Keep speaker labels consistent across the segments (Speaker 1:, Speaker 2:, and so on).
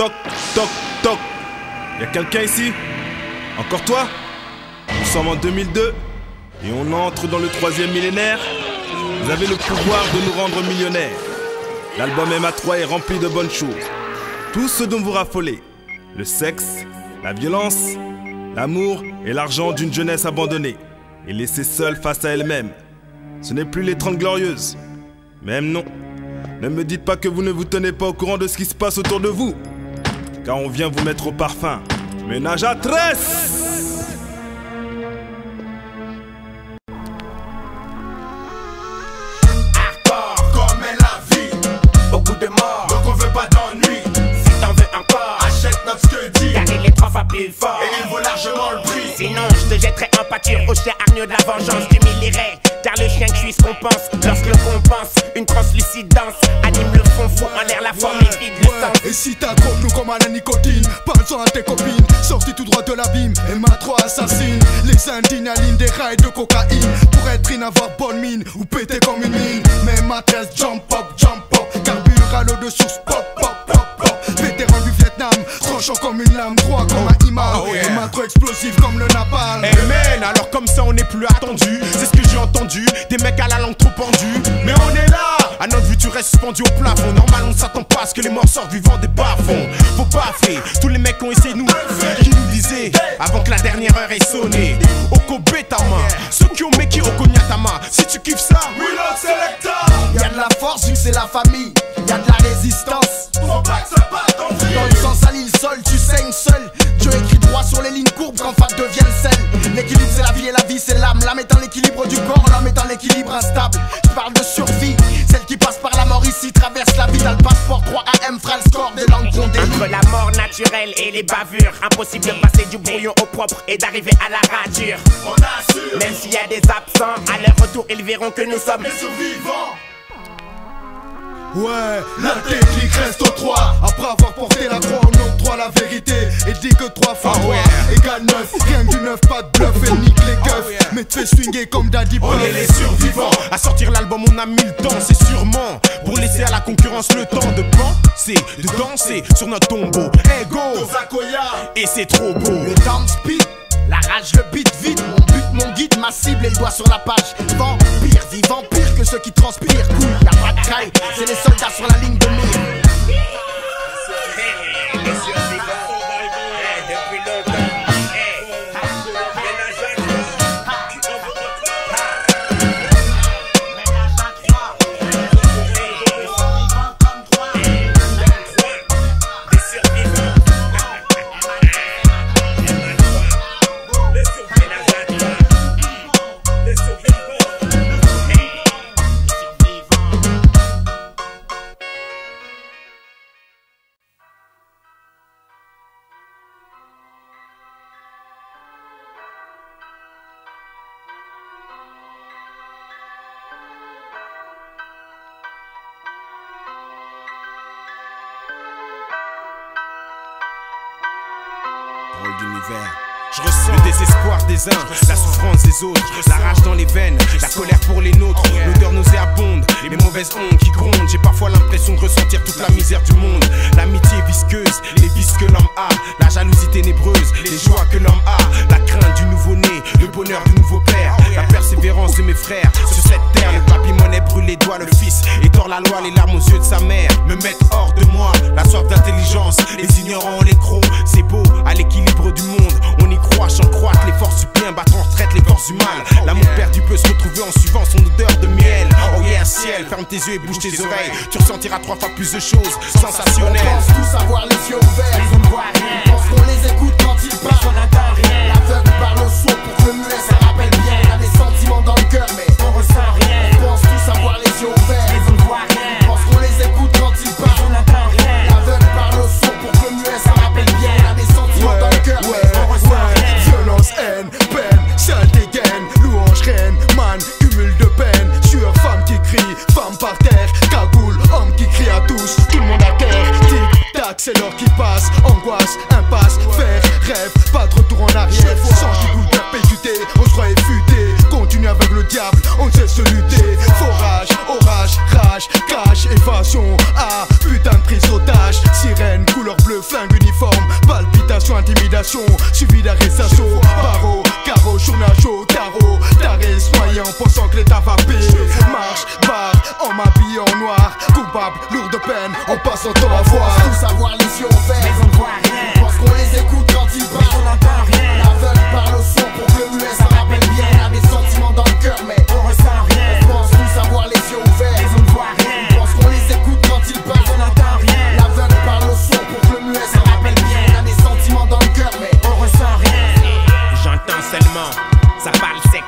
Speaker 1: Toc, toc, toc. Y'a quelqu'un ici? Encore toi? Nous sommes en 2002 et on entre dans le 3e millénaire. Vous avez le pouvoir de nous rendre millionnaires. L'album MA3 est rempli de bonnes choses. Tout ce dont vous raffolez. Le sexe, la violence, l'amour et l'argent d'une jeunesse abandonnée et laissée seule face à elle-même. Ce n'est plus les 30 glorieuses. Même non. Ne me dites pas que vous ne vous tenez pas au courant de ce qui se passe autour de vous. Car on vient vous mettre au parfum. Ménage à tresse!
Speaker 2: Hardcore comme est la vie. Beaucoup de morts, donc on veut pas d'ennui. Si t'en veux encore, achète notre Scuddy.
Speaker 3: Car il est 3 fois plus fort.
Speaker 2: Et il vaut largement le prix.
Speaker 3: Sinon je te jetterai en pâture au chien hargneux de la vengeance. T'humilierai, car le chien cuit ce qu'on pense. Lorsque le compense, une translucidance anime le fond fou en l'air, la forme est vide, le sang.
Speaker 4: Et si t'as comme nous comme à la nicotine, parle-en à tes copines, sorti tout droit de l'abîme. MA3 assassine, les indignes alignent des rails de cocaïne. Pour être in, avoir bonne mine, ou péter comme une mine. Mais MA13 jump up, carbure à l'eau de source, pop, pop, pop, pop. Vétéran du Vietnam, tranchant comme une lame, droit comme un imam. MA3 explosif comme le napalm.
Speaker 5: Hey man, alors comme ça on n'est plus attendu. C'est ce que j'ai entendu, des mecs à la langue trop pendue. Mais on est là. À notre vue tu restes suspendu au plafond. Normal on s'attend pas à ce que les morts sortent vivants des bas-fonds. Faut pas faire, tous les mecs ont essayé de nous qui nous disaient avant que la dernière heure ait sonné. Oko Betama, ceux qui ont méki Oko Nyatama. Si tu kiffes ça,
Speaker 2: We love Selecta.
Speaker 4: Y'a de la force vu que c'est la famille, y'a de la résistance.
Speaker 2: Faut pas que ça parte en vrille.
Speaker 4: Dans le sang sali le sol, tu saignes seul. Dieu écrit droit sur les lignes courbes quand Fat devient le sel. L'équilibre c'est la vie et la vie c'est l'âme. L'âme est dans l'équilibre du corps, l'homme est dans l'équilibre instable. Je parle de survie, celle qui passe par la mort ici traverse la vie. T'as le passeport 3AM, fera le score des langues grondées.
Speaker 3: Entre la mort naturelle et les bavures, impossible de passer du brouillon au propre et d'arriver à la rature.
Speaker 2: On assure
Speaker 3: Même s'il y a des absents, à leur retour ils verront que nous sommes
Speaker 2: les survivants.
Speaker 4: Ouais, la technique reste au 3. Après avoir porté la croix, on octroie la vérité. Et dit que 3 fois 3 égale 9. Rien que du 9, pas de bluff et nique les keufs. Mais te fais swinguer comme Daddy Boy.
Speaker 5: on est les survivants. À sortir l'album on a mis le temps, c'est sûrement pour laisser à la concurrence le temps de penser, de danser sur notre tombeau. Hey go,
Speaker 2: Zakoya.
Speaker 5: et c'est trop beau.
Speaker 4: Le down speed, la rage, le beat vite. Mon but, mon guide, ma cible et le doigt sur la page. Vampire, vivant pire que ceux qui transpirent. Cool, y'a pas de caille, c'est les soldats sur la ligne de mire.
Speaker 3: les survivants. Depuis longtemps.
Speaker 5: Drôle d'univers. Je ressens le désespoir des uns, la souffrance des autres, la rage dans les veines, la colère pour les nôtres, l'odeur nauséabonde, les mauvaises ondes qui grondent. J'ai parfois l'impression de ressentir toute la misère du monde. L'amitié visqueuse, les vices que l'homme a, la jalousie ténébreuse, les joies que l'homme a, la crainte du nouveau-né, le bonheur du nouveau père, la persévérance de mes frères sur cette terre. Le papy monnaie brûle les doigts, le fils et tord la loi, les larmes aux yeux de sa mère me mettent hors de moi. La soif d'intelligence, les ignorants, les crocs, c'est beau à l'équilibre du monde. On y croit, j'en crois que les forces du bien battent en retraite les forces du mal. L'amour perdu peut se retrouver en suivant son odeur de miel. Oh yeah, ciel, ferme tes yeux et bouge tes oreilles. Tu ressentiras 3 fois plus de choses sensationnelles.
Speaker 4: On pense tous avoir les yeux ouverts,
Speaker 3: Mais on ne voit rien.
Speaker 4: on pense qu'on les écoute quand ils
Speaker 3: On
Speaker 4: parlent.
Speaker 3: n'entend rien.
Speaker 4: L'aveugle parle au sourd pour que le muet ça rappelle bien. On a des sentiments dans le cœur mais
Speaker 3: On ressent rien.
Speaker 4: on pense tous avoir les yeux ouverts.
Speaker 3: Mais on ne voit rien.
Speaker 4: On pense qu'on les écoute quand ils
Speaker 3: On
Speaker 4: parlent.
Speaker 3: n'entend rien.
Speaker 4: L'aveugle parle au sourd pour que le muet ça rappelle bien. On a des sentiments dans le cœur mais
Speaker 3: on ressent rien.
Speaker 4: Violence, haine, peine, saleté, gaine, louange, reine, man, cumul de peine. Sueur, femme qui crie, femme par terre, cagoule, homme qui crie à tous, tout le monde à terre. Tic, tac, c'est l'heure qui passe, angoisse, impasse, faire, rêve, pas de retour en arrière. Change du goût perpétuité, on se croyait futé. Continue avec le diable, on ne cesse de lutter. Forage, orage, rage, cache, évasion. Ah, putain de prise otage. Sirène, couleur bleu, flingue liquidation, suivi d'arrestation. Barreau, carreau, journaux, tarot, tarés, noyés en pensant que l'état va payer. Marche, barre, en m'habillé en noir, coupable, lourd de peine, en passant temps à voir.
Speaker 2: Tous avoir les yeux ouverts,
Speaker 3: Mais on ne voit rien.
Speaker 2: parce qu'on les écoute quand ils
Speaker 3: Mais on
Speaker 2: parlent.
Speaker 3: n'entend rien.
Speaker 2: L'aveugle parle au son pour que le muet ça rappelle bien. On a des sentiments dans le cœur, mais
Speaker 3: On ressent rien.
Speaker 2: on pense tous avoir les yeux ouverts.
Speaker 3: Mais on ne voit rien.
Speaker 2: Parce qu'on les écoute quand ils
Speaker 3: Mais
Speaker 2: parlent.
Speaker 3: on n'entend rien.
Speaker 2: L'aveugle parle au son pour que le muet ça rappelle bien. On a des sentiments dans le cœur, mais
Speaker 3: On ressent rien. J'entends seulement, ça parle sec.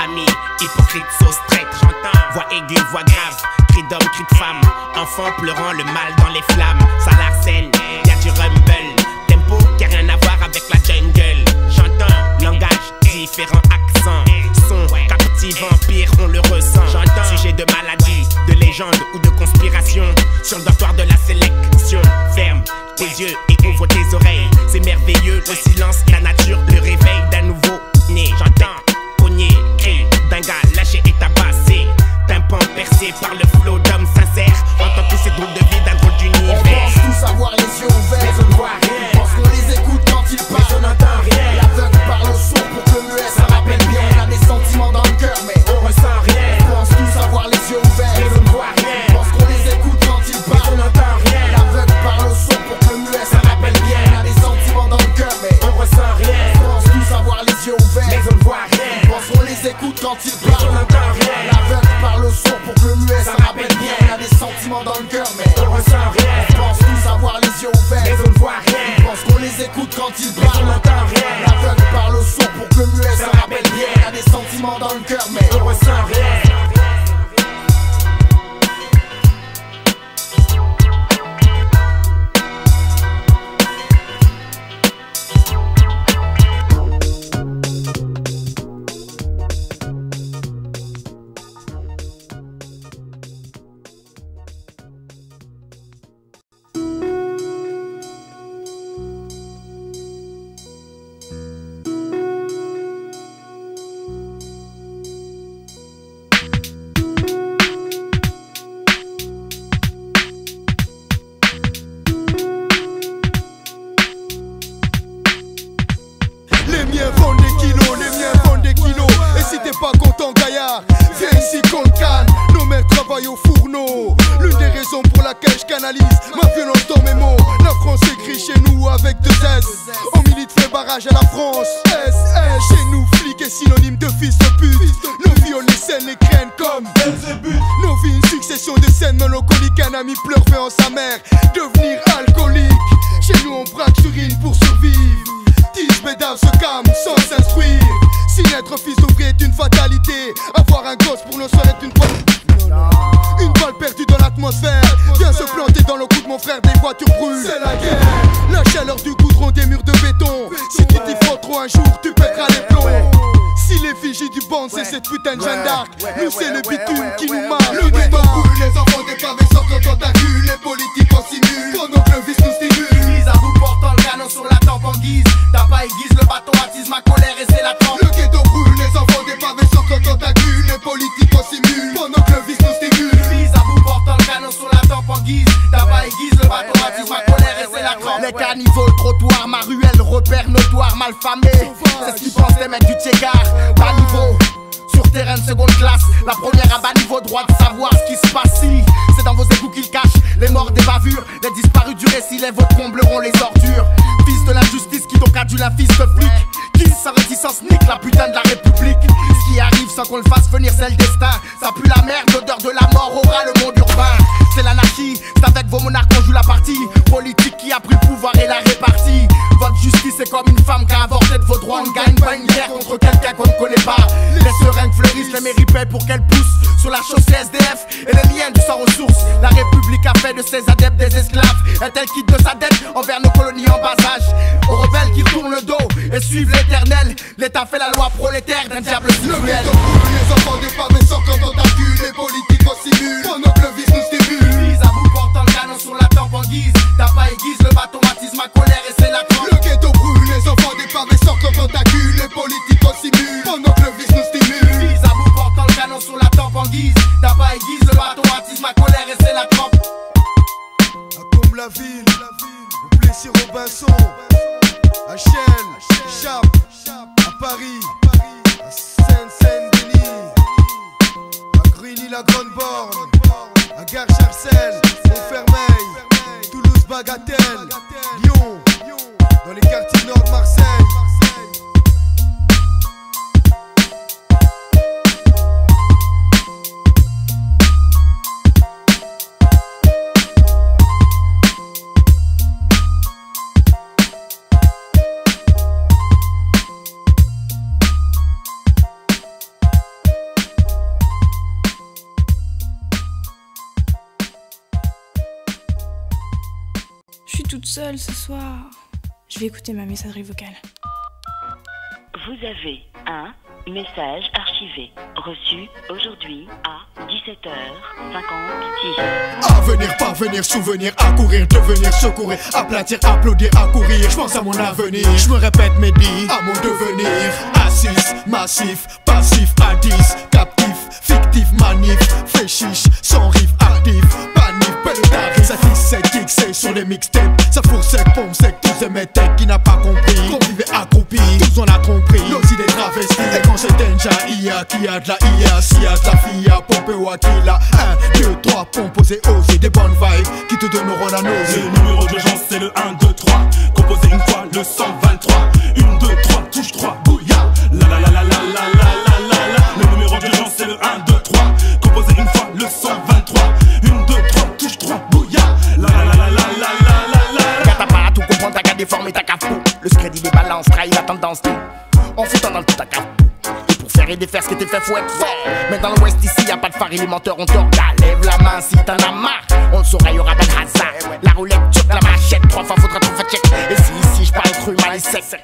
Speaker 3: Amis, hypocrite, sauce traître. J'entends voix aiguë, voix grave, cri d'homme, cri de femme. Enfant pleurant le mal dans les flammes. Ça l'arsène, y'a du rumble. Tempo qui a rien à voir avec la jungle. J'entends langage, différents accents. Son captif, vampire, on le ressent. J'entends sujet de maladie, de légende ou de conspiration. Sur le dortoir de la sélection. Ferme tes yeux et ouvre tes oreilles. C'est merveilleux, le silence, la nature, le réveil d'un nouveau né. J'entends cogner, cri, dinga, lâché et tabassé. Tympan percé par le flot d'hommes sincères. Entends tous ces drôles de vie d'un drôle
Speaker 2: on
Speaker 3: d'univers.
Speaker 2: pense tous avoir les yeux ouverts.
Speaker 3: Mais on ne voit rien.
Speaker 2: Parce qu'on les écoute quand ils
Speaker 3: Mais on
Speaker 2: parlent.
Speaker 3: n'entend rien.
Speaker 2: L'aveugle parle au son pour que le muet ça rappelle bien. On a des sentiments dans le cœur, mais
Speaker 3: On ressent rien.
Speaker 2: on pense tous avoir les yeux ouverts.
Speaker 3: Mais on ne voit rien.
Speaker 2: Parce qu'on les écoute quand ils
Speaker 3: Mais on
Speaker 2: parlent.
Speaker 3: n'entend rien.
Speaker 2: L'aveugle parle au son pour que le muet ça rappelle bien. On a des sentiments dans le cœur, mais
Speaker 3: On ressent rien.
Speaker 2: on pense tous avoir les yeux
Speaker 3: Mais
Speaker 2: ouverts.
Speaker 3: on ne voit rien.
Speaker 2: Parce qu'on les écoute quand ils
Speaker 3: Mais on
Speaker 2: parlent.
Speaker 3: n'entend rien.
Speaker 2: L'aveugle parle au son pour que le muet ça rappelle bien. On a des sentiments dans le cœur, mais
Speaker 3: On ressent rien.
Speaker 2: on pense tous avoir les yeux
Speaker 3: Mais
Speaker 2: ouverts.
Speaker 3: on ne voit rien.
Speaker 2: Parce qu'on les écoute quand ils
Speaker 3: Mais on
Speaker 2: parlent.
Speaker 3: n'entend rien.
Speaker 2: L'aveugle parle au son pour que le muet ça
Speaker 3: Ça
Speaker 2: rappelle
Speaker 3: rappelle
Speaker 2: bien.
Speaker 3: bien.
Speaker 2: On a des sentiments dans le cœur, mais
Speaker 3: On ressent rien.
Speaker 4: Les miens vendent des kilos, les miens vendent des kilos. Et si t'es pas content, gaillard, viens ici qu'on le canne. Nos mères travaillent au fourneau. L'une des raisons pour laquelle je canalise ma violence dans mes mots. La France écrit chez nous avec deux S. On milite fait barrage à la France. S, chez nous, flic est synonyme de fils de pute. Nos vies, on les scènes, les craignent comme nos vies, une succession de scènes mélancoliques. Un ami pleure en sa mère, devenir alcoolique. Chez nous, on braque sur une pour survivre. 10 bédaves se calment sans s'instruire. Si naître fils d'ouvrier est une fatalité, avoir un gosse pour nos soeurs est une une balle perdue dans l'atmosphère. Viens se planter dans le cou de mon frère, des voitures brûlent. C'est la guerre. La chaleur du goudron, des murs de béton. Si tu t'y frottes trop un jour, tu pèteras les plombs. Si l'effigie du band c'est cette putain de Jeanne d'Arc, nous c'est le bitume qui nous marque. Le ghetto brûle, les enfants des pavés sortent dans ta cul. Les politiques en simulent, pendant que le vice nous stimule.
Speaker 2: Mise à bout portant le canon sur la tempe en guise. T'as pas aiguise, le bâton attise ma colère et c'est la trempe.
Speaker 4: Le ghetto brûle, les enfants des pavés sortent dans ta cul. Les politiques en simulent, pendant que le vice nous stimule.
Speaker 2: Mise à bout portant le canon sur la tempe en guise. T'as pas aiguise, le bâton attise ma colère et c'est la trempe. Les caniveaux, le trottoir, ma ruelle, repère notoire, mal famé. C'est ce qu'ils pensent les mecs du Tchégard. Bas niveau, sur terrain de seconde classe. La première à bas niveau, droit de savoir ce qui se passe si. C'est dans vos égouts qu'ils cachent les morts des bavures. Les disparus du récit, les vôtres combleront les ordures. Fils de l'injustice qui donc a dû la fils de flic. Qui sans réticence nique la putain de la République. Ce qui arrive sans qu'on le fasse venir, c'est le destin. Ça pue la merde, l'odeur de la mort aura le monde urbain. C'est l'anarchie, c'est avec vos monarques qu'on joue la partie. Politique qui a pris le pouvoir et la répartie. Votre justice est comme une femme qui a avorté de vos droits. On ne gagne pas une guerre contre quelqu'un qu'on ne connaît pas. Les seringues fleurissent, les mairies paient pour qu'elles poussent. Sur la chaussée SDF et les liens du sans ressources. La République a fait de ses adeptes des esclaves. Est-elle quitte de sa dette envers nos colonies en bas âge. Aux rebelles qui tournent le dos et suivent l'éternel. L'État fait la loi prolétaire d'un diable
Speaker 4: Le
Speaker 2: cruel.
Speaker 4: ghetto brûle, les enfants des pavés sortent dans ta cul. Les politiques en simulent, pendant que le vice nous stimule.
Speaker 2: Mise à bout portant le canon sur la tempe en guise. T'as pas aiguise, le bâton attise ma colère et c'est la trempe.
Speaker 4: Le ghetto brûle, les enfants des pavés sortent dans ta cul. Les politiques en simulent, pendant que le vice nous stimule.
Speaker 2: Mise à bout portant le canon sur la tempe en guise. T'as pas aiguise, le bâton attise ma colère et c'est la trempe.
Speaker 4: À comme la ville, au Plessis Robinson, HL.
Speaker 6: toute seule ce soir. Je vais écouter ma messagerie vocale.
Speaker 7: Vous avez un message archivé reçu aujourd'hui à 17h56.
Speaker 4: Avenir, parvenir, souvenir, accourir, devenir, secourir, aplatir, applaudir, accourir. Je pense à mon avenir, je me répète mes dits, à mon devenir. Assis, massif, passif, à 10, captif, fictif, manif, fait chiche, sans riff, actif, panif, pelotari. Ça fixe, c'est kick, sur les mixtapes. Ça fourre sec, pompe sec, tous ces métèques qui n'a pas compris. Qu'on vivait accroupi, tous on a tromperie. Nos idées travesties, et quand c'était déjà IA, qui a de la IA, si a de la FIA, pompe ou Aquila. 1, 2, 3, pompe, oser, oser, des bonnes vibes qui te donneront la nausée.
Speaker 8: Le numéro d'urgence c'est le 1, 2, 3. Composez une fois le 123. 1, 2, 3, touche 3, bouilla. La la la la la la la la la la. Le numéro d'urgence c'est le 1, 2, 3. Composez une fois le 123. 1, 2, 3, touche 3, bouilla. La la la la la la la la.
Speaker 2: Quand t'as pas à tout comprendre, t'as qu'à déformer ta cave. Le scred des balances, trahit la tendance. En foutant dans le tout ta cave. Et pour faire et défaire ce qui était fait, faut être fort. Mais dans l'ouest ici, y'a pas de phare élémentaire, on t'orga. Lève la main si t'en as marre. On le saura, y'aura pas de hasard. La roulette, choc, la machette, 3 fois faudra trop faire check. Et si ici j'parle cru, mal et sec, sec,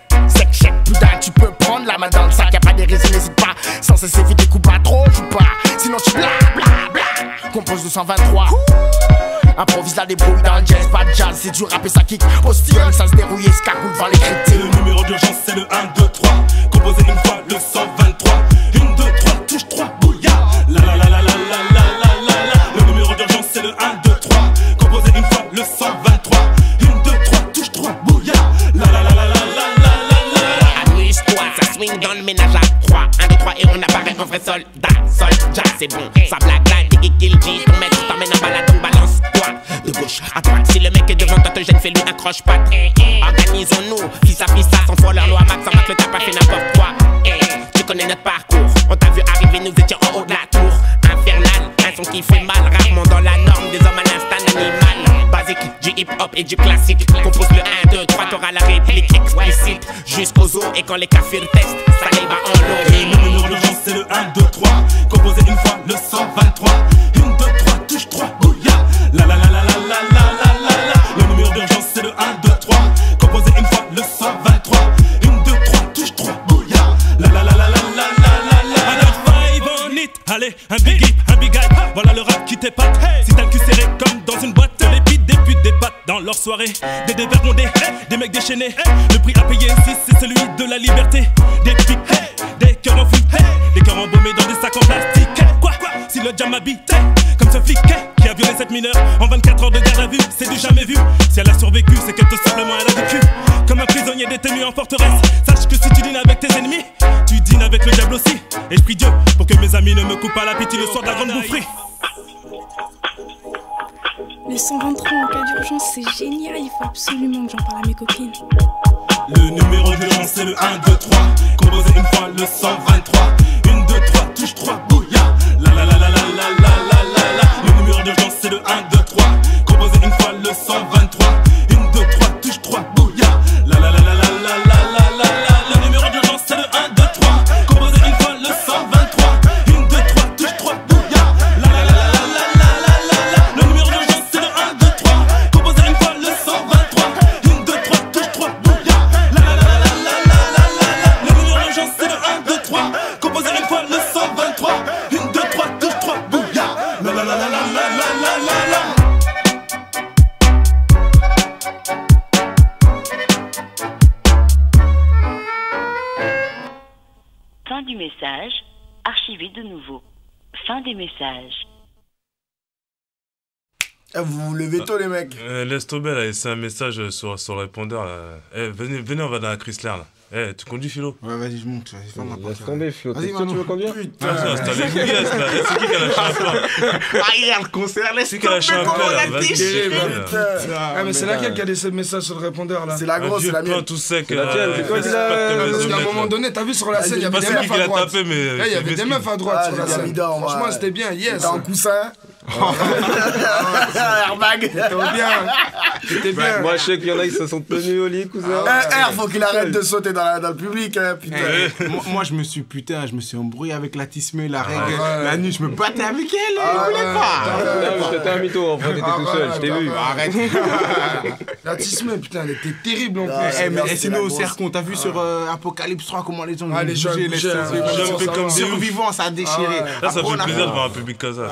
Speaker 2: chèque, putain, tu peux prendre la main dans le sac. Y'a pas des raisons, n'hésite pas. Sans cesser, vite, des coups pas trop, joue pas. Sinon tu bla bla bla. Compose 223. Improvise la débrouille dans le jazz, pas de jazz, c'est du rap et ça kick. Postillonne, ça se dérouille, se cagoule devant les critiques.
Speaker 8: Le numéro d'urgence c'est le 1, 2, 3. Composez une fois le 123. 1, 2, 3, touche 3, bouilla. La la la la la la la la la la. Le numéro d'urgence c'est le 1, 2, 3. Composez une fois le 123. 1, 2, 3, touche 3, bouilla. La la la la la la la la la.
Speaker 3: Amuse-toi, ça swing dans le ménage à 3. 1, 2, 3 et on apparaît en vrai soldat. Soldat, c'est bon, ça blague là, t'es kill G. Ton mec t'emmène en balade, donc balance-toi. De gauche à droite, si le mec est devant toi te gêne, fais-lui un croche-patte. Organisons-nous, fils à sans foi leur loi max, en max le t'as pas fait n'importe quoi. Tu connais notre parcours, on t'a vu arriver, nous étions en haut de la tour. Infernal, un son qui fait mal, rarement dans la norme, des hommes à l'instinct animal. Basique, du hip-hop et du classique. Compose le 1, 2, 3, t'auras la réplique explicite. Jusqu'aux os, et quand les kafirs testent, ça les va en l'eau.
Speaker 8: Le numéro d'urgence c'est le 1, 2, 3. Composez une fois le 123. 1, 2, 3, touche 3, bouilla. La la la la la la la la la la. Le numéro d'urgence c'est le 1, 2, 3. Composez une fois le 123. 1, 2, 3, touche 3, bouilla. La la la la la la la la la.
Speaker 1: Allez, un big hip, un big hype. Voilà le rap qui t'épate. Si t'as le cul serré comme dans une boîte, des pites, des putes, des pattes dans leur soirée. Des dévers bondés, des mecs déchaînés. Le prix à payer ici, c'est celui de la liberté. Des pics, des cœurs en foot, des cœurs embaumés dans des sacs en plastique. Quoi, si le jam habite, comme ce flic qui a violé cette mineure en 24 heures de garde à vue, c'est du jamais vu. Si elle a survécu, c'est que tout simplement elle a vécu comme un prisonnier détenu en forteresse. Sache que si tu dînes avec tes ennemis, tu dînes avec le diable aussi. Et je prie Dieu pour que mes amis ne me coupent pas l'appétit le soir de la grande boufferie.
Speaker 6: Le 123 en cas d'urgence, c'est génial, il faut absolument que j'en parle à mes copines.
Speaker 8: Le numéro d'urgence c'est le 1, 2, 3. Composez une fois le 123. 1, 2, 3, touche 3, bouilla. La la la la la la la la la la. Le numéro d'urgence c'est le 1, 2, 3. Composez une fois le 123. 1, 2, 3, touche 3, bouilla. La la la la la la la la la la. Le numéro d'urgence c'est le 1, 2, 3. Composez une fois le 123. 1, 2, 3, touche 3, bouilla. La la la la la la la la la la. Le numéro d'urgence c'est le 1, 2, 3. Composez une fois le 123. 1, 2, 3, touche 3, bouilla. La la la la la la la la la. Le numéro d'urgence c'est le 1, 2, 3. Composez une fois le 123. 1, 2, 3, touche 3, bouilla. La la la la la la la la la la.
Speaker 7: Fin du message, archivé de nouveau. Fin des messages.
Speaker 2: Vous vous levez tôt les mecs.
Speaker 1: Laisse tomber là, c'est un message sur le répondeur là. Venez, on va dans la Chrysler là. Tu conduis Philo?
Speaker 9: Ouais, vas-y, je monte.
Speaker 10: Laisse tomber, Philo.
Speaker 9: Vas-y,
Speaker 10: Toi, tu veux conduire?
Speaker 9: Putain.
Speaker 1: C'est qui qui a lâché un plan?
Speaker 9: Ah, il y a le concert, laisse
Speaker 1: C'est qui a lâché un plan là? Vas-y,
Speaker 9: Ah, mais c'est laquelle qui a laissé le message sur le répondeur là?
Speaker 2: C'est la grosse, c'est la mienne.
Speaker 1: tout sec.
Speaker 10: C'est la tienne, c'est quoi qui l'a-
Speaker 9: Parce qu'à un moment donné, t'as vu sur la scène, il y avait des meufs à droite. Il y avait des meufs à droite sur la scène. Franchement, c'était bien, yes.
Speaker 2: T'as un coussin. Airbag.
Speaker 9: C'était bien. J'étais bien.
Speaker 10: Moi, je sais qu'il y en a qui se sont tenus au lit, cousin.
Speaker 2: Faut qu'il arrête de sauter dans le public, hein, putain.
Speaker 5: Moi, je me suis embrouillé avec la Tismé, la règle. La nuit, je me battais avec elle, elle voulait pas.
Speaker 10: T'étais un mytho, en fait, t'étais tout seul, je t'ai vu.
Speaker 5: Arrête.
Speaker 9: La Tismé, putain, elle était terrible en plus.
Speaker 5: Mais sinon, au Sercon, t'as vu sur Apocalypse 3 comment les gens
Speaker 9: bougeaient,
Speaker 5: les survivants, ça a déchiré.
Speaker 1: Ça fait plaisir de voir un public comme ça.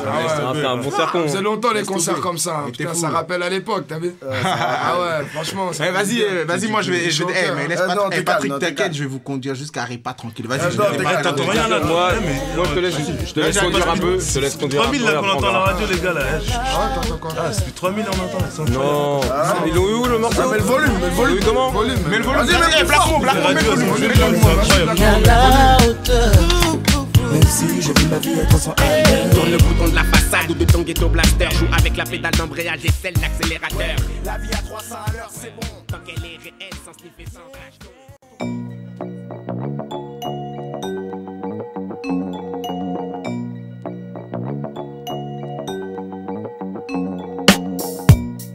Speaker 10: C'est un bon Sercon.
Speaker 9: C'est longtemps les concerts comme ça. Putain, ça rappelle à l'époque, t'as vu? Ah ouais, franchement.
Speaker 5: Vas-y, moi je vais. Mais laisse pas. Patrick, t'inquiète, je vais vous conduire jusqu'à Répa tranquille. Vas-y,
Speaker 1: t'entends rien là.
Speaker 10: Moi, je te laisse conduire un peu. Je te laisse conduire un peu.
Speaker 1: 3000 là qu'on entend à la radio, les gars là.
Speaker 9: T'entends quoi?
Speaker 1: Ah, c'est plus 3000 on entend.
Speaker 10: Non. Ils ont eu où le morceau?
Speaker 9: Mais le volume.
Speaker 10: Comment?
Speaker 9: Mais le volume.
Speaker 5: Vas-y, Blackmon, mets le volume.
Speaker 2: Même si j'ai vu ma vie être sans elle.
Speaker 3: Tourne le bouton de la façade ou de ton ghetto blaster. Joue avec la pédale d'embrayage et celle d'accélérateur.
Speaker 2: La vie à 300 à l'heure, c'est bon.
Speaker 3: Tant qu'elle est réelle, sans sniffer, sans rage.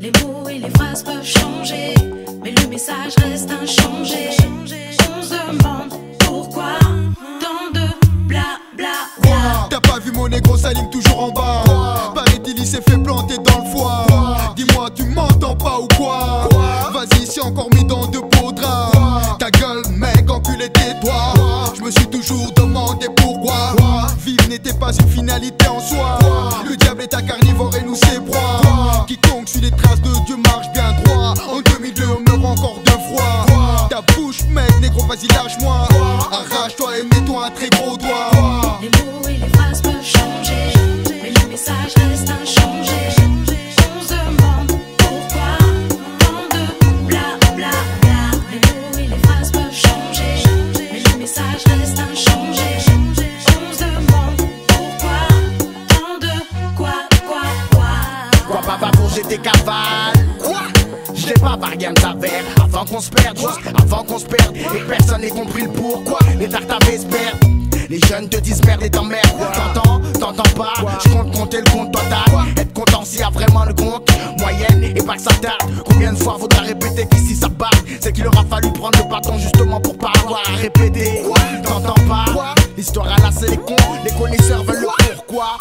Speaker 11: Les mots et les phrases peuvent changer, mais le message reste inchangé. On se demande pourquoi tant de blabla.
Speaker 4: T'as pas vu mon négro s'aligne toujours en bas. Paraît-il il s'est fait planter dans le foie. Dis-moi tu m'entends pas ou quoi? Vas-y c'est encore mis dans de beaux draps. Ta gueule mec enculé tais-toi. Je me suis toujours demandé pourquoi. Vivre n'était pas une finalité en soi. Le diable est un carnivore et nous ses proies. Quiconque suit les traces de Dieu marche bien droit. En 2002 on meurt encore de froid. Ta bouche mec négro vas-y lâche-moi. Arrache-toi et mets-toi un très gros doigt.
Speaker 11: Les mots et les phrases peuvent changer, mais le message reste inchangé. On se demande pourquoi tant de blabla. Les mots et les phrases peuvent changer, mais le message reste inchangé. On se demande pourquoi tant de quoi.
Speaker 2: Papa pour j'étais cavale. Quoi? Je l'ai pas varié un taverne avant qu'on se perde, juste avant qu'on se perde. Et personne n'ait compris le pourquoi. Les tartaves se perdent. Les jeunes te disent merde et t'emmerdes. T'entends pas? Je compte compter le compte total. Être content s'il y a vraiment le compte. Moyenne et pas que ça tarde. Combien de fois faudra répéter qu'ici ça part? C'est qu'il aura fallu prendre le bâton justement pour pas avoir à répéter. T'entends pas? L'histoire a lassé les cons. Les connaisseurs veulent le pourquoi.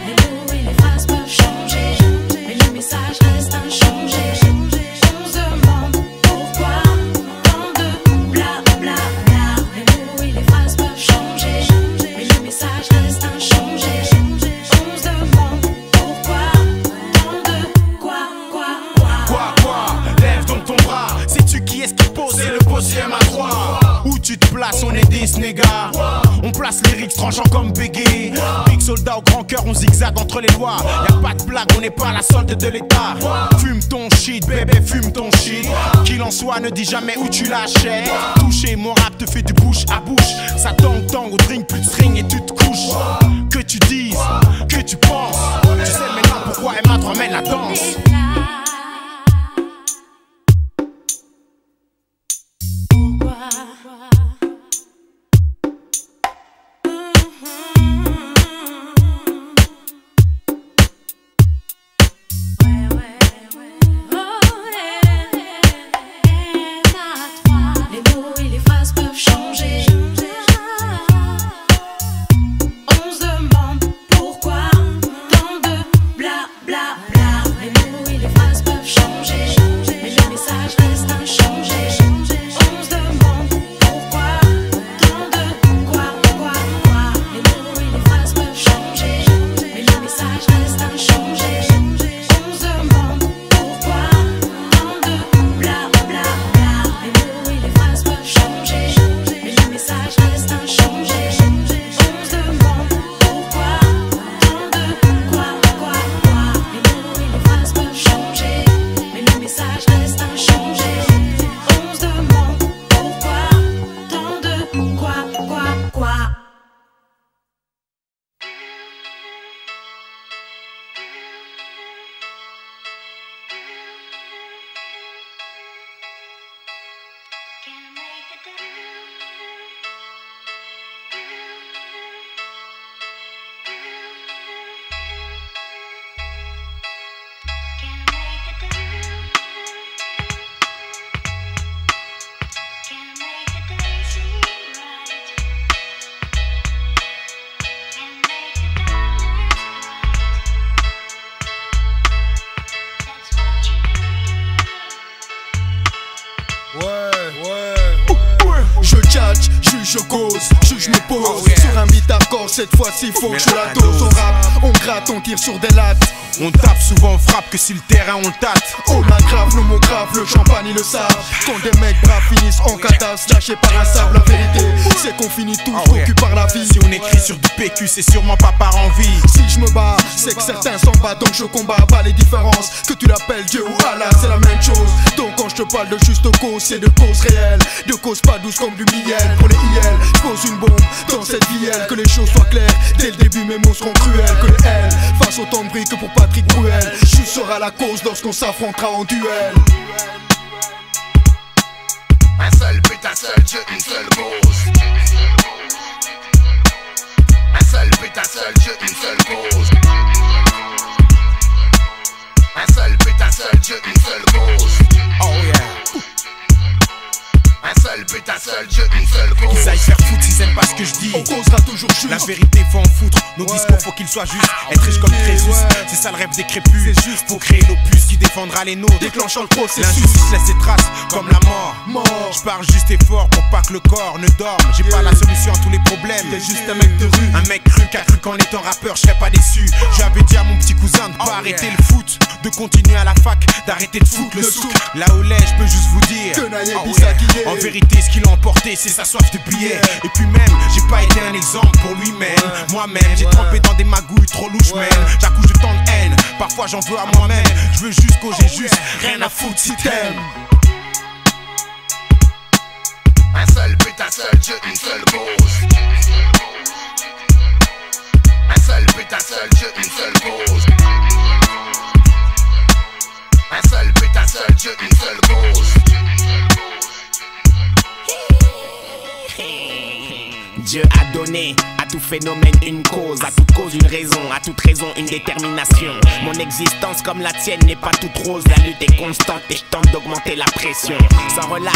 Speaker 11: Les mots et les phrases peuvent changer, mais le message reste inchangé. On se demande pourquoi tant de blabla. Les mots et les phrases peuvent changer, mais le message reste inchangé. On se demande pourquoi tant de quoi.
Speaker 3: Lève donc ton bras, sais-tu qui est-ce qui pose? C'est le bossier à droite. Où tu te places, on est des snégas. On place les lyrics tranchants comme Bégué. Big soldat au grand cœur, on zigzag entre les lois. Y'a pas de blague, on n'est pas à la solde de l'état. Fume ton shit, bébé, fume ton shit. Qu'il en soit, ne dis jamais où tu l'achètes. Toucher, mon rap te fait du bouche à bouche. Ça tangue au drink, plus de string et tu te couches. Que tu dises, que tu penses. Tu sais maintenant pourquoi Emma te ramène la danse.
Speaker 11: On se demande pourquoi tant de blabla. Les mots
Speaker 4: je cause, juge me pose. Sur un beat hardcore, cette fois-ci faut que je la dose. On rappe, on gratte, on tire sur des lattes.
Speaker 5: On tape, souvent on frappe, que si le terrain on le tâte.
Speaker 4: On aggrave nos mots graves, le champagne ils le savent. Quand des mecs braves finissent en cadavre, lâchés par un sable, la vérité c'est qu'on finit tous focus par la vie.
Speaker 5: Si on écrit sur du PQ, c'est sûrement pas par envie.
Speaker 4: Si je me bats, c'est que certains s'en battent, donc je combats pas les différences. Que tu l'appelles Dieu ou Allah, c'est la même chose. Donc quand je te parle de juste cause, c'est de cause réelle. De cause pas douce comme du miel. Pour les IL, je pose une bombe dans cette vie. Que les choses soient claires, dès le début mes mots seront cruels. Que les L fassent autant de bruit que pour Patrick Bruel. Je serai la cause lorsqu'on s'affrontera en duel.
Speaker 2: Un seul but, un seul Dieu, une seule cause. Un seul but, un seul Dieu, une seule cause. Un seul but, un seul Dieu, une seule cause.
Speaker 5: Oh yeah.
Speaker 2: Un seul but, un seul Dieu, une seule cause.
Speaker 5: Qu'ils aillent faire foutre s'ils aiment pas ce que je dis.
Speaker 4: On causera toujours juste.
Speaker 5: La vérité faut en foutre. Nos discours faut qu'ils soient justes. Être riche comme Crésus, c'est ça le rêve des crépus. C'est juste, faut créer l'opus qui défendra les nôtres.
Speaker 4: Déclenchant le processus.
Speaker 5: L'injustice laisse ses traces comme la mort. Je parle juste et fort pour pas que le corps ne dorme. J'ai pas la solution à tous les problèmes.
Speaker 4: T'es juste un mec de rue.
Speaker 5: Un mec cru qui a cru qu'en étant rappeur je serais pas déçu. J'avais dit à mon petit cousin de pas arrêter le foot, de continuer à la fac, d'arrêter de foutre le souk. Là où l'est, je peux juste vous dire en vérité ce qu'il a emporté c'est sa soif de billets. Et puis même, j'ai pas été un exemple pour lui-même. Moi-même, j'ai trempé dans des magouilles trop louches, man. J'accouche de tant de haine, parfois j'en veux à moi-même. Je veux juste causer juste, rien à foutre si t'aimes.
Speaker 2: Un seul but, un seul Dieu, une seule cause. Un seul but, un seul Dieu, une seule cause. Un seul but, un seul Dieu, une seule cause.
Speaker 3: Dieu a donné à tout phénomène une cause, à toute cause une raison, à toute raison une détermination. Mon existence comme la tienne n'est pas toute rose, la lutte est constante et je tente d'augmenter la pression. Sans relâche,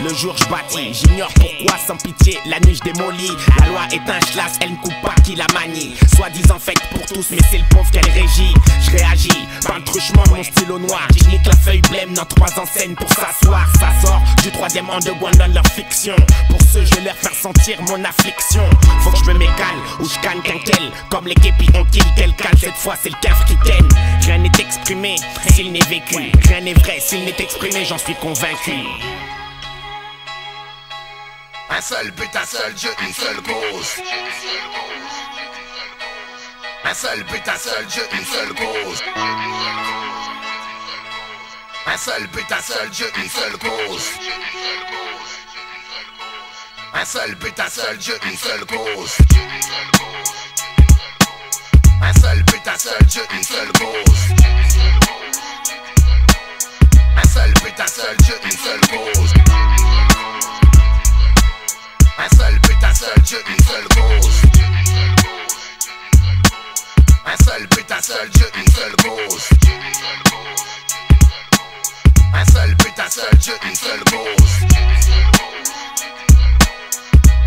Speaker 3: le jour je bâtis, j'ignore pourquoi sans pitié la nuit je démolis. La loi est un schlass, elle ne coupe pas qui la manie. Soi-disant faite pour tous mais c'est le pauvre qu'elle régit. Je réagis, par le truchement mon stylo noir. Je nique la feuille blême dans 3 enseignes pour s'asseoir. Ça sort du 3e underground dans leur fiction. Pour ceux je vais leur faire sentir mon affliction. Faut que je me mécale ou je canne qu'un quel. Comme les képis on kill quelqu'un. Cette fois c'est le caf qui ken. Rien n'est exprimé s'il n'est vécu. Rien n'est vrai s'il n'est exprimé, j'en suis convaincu.
Speaker 2: Un seul but, un seul Dieu, une seule cause. Un seul but, un seul Dieu, une seule cause. Un seul but, un seul Dieu, une seule cause. Un seul but, un seul Dieu, une seule cause. Un seul but, un seul Dieu, une seule cause. Un seul but, un seul Dieu, une seule cause. Un seul but, un seul Dieu, une seule cause. Un seul but, un seul Dieu, une seule cause. Un seul but, un seul Dieu, une seule cause.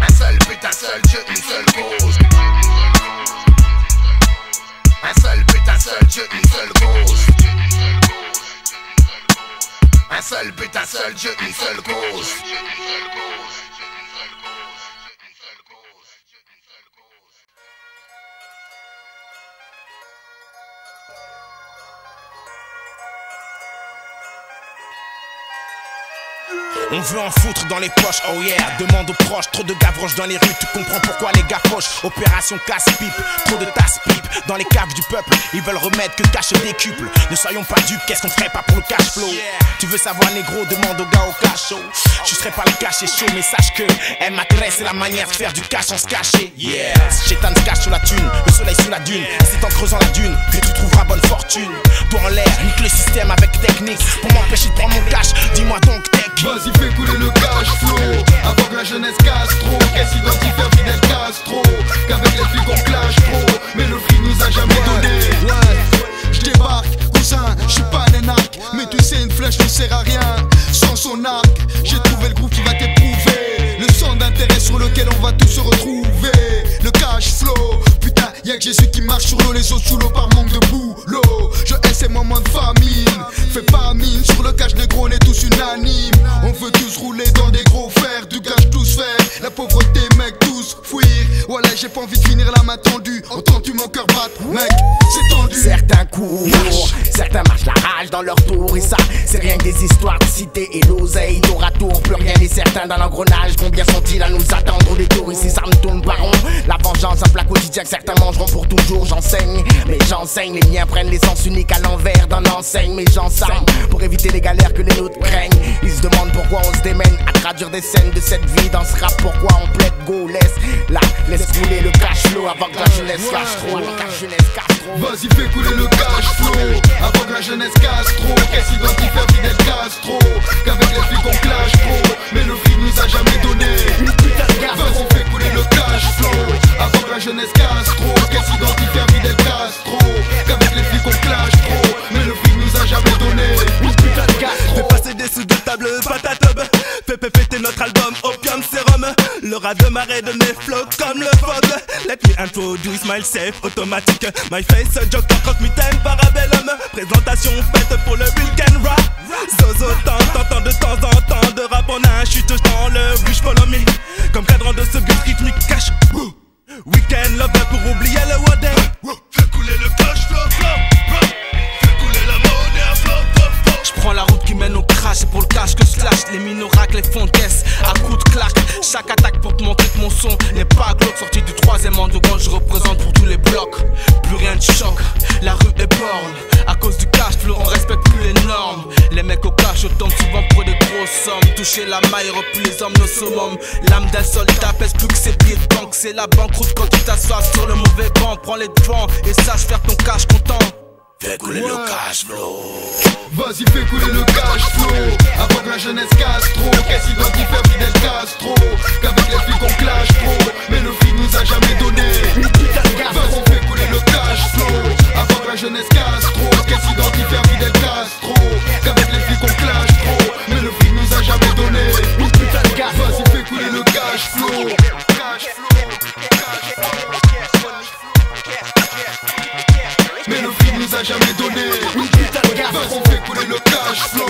Speaker 2: Un seul but, un seul Dieu, une seule cause. Un seul but, un seul Dieu, une seule cause. Un seul but, un seul Dieu, une seule cause.
Speaker 5: On veut en foutre dans les poches, oh yeah. Demande aux proches, trop de gavroches dans les rues. Tu comprends pourquoi les gars poches. Opération casse-pipe, trop de tasse-pipe. Dans les caves du peuple, ils veulent remettre que cash décuple. Ne soyons pas dupes, qu'est-ce qu'on ferait pas pour le cash flow? Tu veux savoir négro, demande aux gars au cash show. Je serais pas le cash chaud, mais sache que M.A.T.R.E.S c'est la manière de faire du cash sans se cacher. Yeah, Chétan se cache sous la thune, le soleil sous la dune. C'est en creusant la dune que tu trouveras bonne fortune. Toi en l'air, nique le système avec technique. Pour m'empêcher de prendre mon cash, dis-moi donc tech.
Speaker 4: Vas-y fais couler le cash flow. Avant que la jeunesse Castro, qu'est-ce identifie Fidel Castro? Qu'avec les flics on clash trop, mais le fric nous a jamais donné. Ouais, j'débarque, cousin, j'suis pas un arc. Mais tu sais une flèche ne sert à rien sans son arc. J'ai trouvé le groupe qui va t'éprouver. Le centre d'intérêt sur lequel on va tous se retrouver. Le cash flow, putain, y'a que Jésus qui marche sur l'eau. Les autres sous l'eau par manque de boulot. Je hais ces moments de famine. Fais pas mine, sur le cash négro on est tous unanimes. On veut tous rouler dans des gros fers, du cash tous faire. La pauvreté
Speaker 2: court. Certains marchent la rage dans leur tour et ça, c'est rien que des histoires de cité et l'oseille. Tour à tour, plus rien n'est certain dans l'engrenage. Combien sont-ils à nous attendre au détour? Ici ça me tourne par rond. La vengeance, un plat quotidien que certains mangeront pour toujours. J'enseigne, mais j'enseigne. Les miens prennent l'essence unique à l'envers d'un enseigne. Mais j'enseigne pour éviter les galères que les nôtres craignent. Ils se demandent pourquoi on se démène à traduire des scènes de cette vie dans ce rap. Pourquoi on plaide go, laisse couler le cash flow avant que la jeunesse cache trop.
Speaker 4: Vas-y fais couler le cash flow avant que la jeunesse casse trop. Qu'est-ce identifié Fidel Castro? Qu'avec les flics on clash trop, mais le flic nous a jamais donné une putain de gaffe. Vas-y fais couler le cash flow avant que la jeunesse casse trop. Qu'est-ce identifié Fidel Castro? Qu'avec les flics on clash trop, mais le flic nous a jamais donné une putain de gaffe.
Speaker 1: Fais passer des sous de table, patatub. Fais péter notre album Opium Serum. Le rat de marée de mes flots comme le fog. Let me introduce myself, automatique. My face, Joker, croque mitaine, parabellum. Présentation faite pour le weekend rap. Zozo tant de temps en temps de rap. On a un chute dans le rush, follow me. Comme cadran de ce but rythmique cash. Weekend love pour oublier le wadin.
Speaker 4: Fais couler le cash flow, fais couler la monnaie, flow.
Speaker 12: J'prends la route qui mène au crash, et pour le cash que je lâche. Les mines rack, les fonds de caisse, à coups de claque. Chaque attaque pour te montrer que mon son n'est pas glauque. Sorti du 3e underground, je représente pour tous les blocs. Plus rien de choc, la rue est borne. À cause du cash flow, on respecte plus les normes. Les mecs au cash tombent souvent pour des grosses sommes. Toucher la maille, replie les hommes, nos summum. L'âme d'un soldat pèse plus que ses billets de banque. C'est la banqueroute quand tu t'assois sur le mauvais banc. Prends les devants et sache faire ton cash content.
Speaker 4: Fais couler le cash flow. Vas-y fais couler le cash flow avant que la jeunesse casse trop. Qu'est-ce identifié Fidel Castro? Qu'avec les flics on clash trop, mais le flic nous a jamais donné une putain de gaffe. Vas-y fais couler le cash flow avant que la jeunesse casse trop. Qu'est-ce identifié Fidel Castro? Qu'avec les flics on clash trop, mais le flic nous a jamais donné une putain de gaffe. Vas-y fais couler le cash flow. Mais le flic nous a jamais donné une putain de gaffe. Vas-y fais couler le cash flow.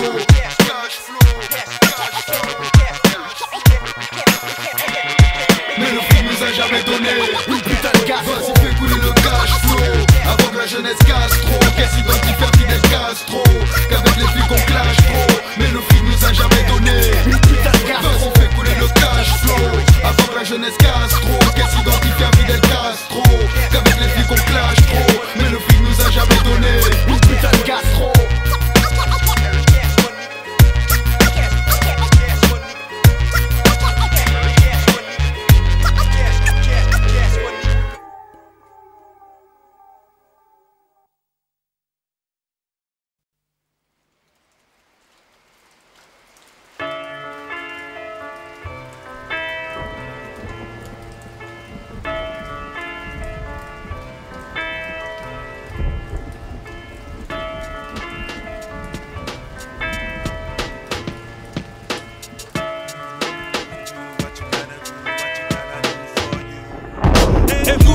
Speaker 4: Mais le flic nous a jamais donné une putain de gaffe. Vas-y fais couler le cash flow avant que la jeunesse casse trop. Qu'est-ce identifié Fidel Castro? Qu'avec les flics on clash trop, mais le flic nous a jamais donné une putain de gaffe. Vas-y fais couler le cash flow avant que la jeunesse casse trop. Qu'est-ce identifié Fidel Castro? Qu'avec les flics on clash trop, mais le flic nous a jamais donné une putain de gaffe.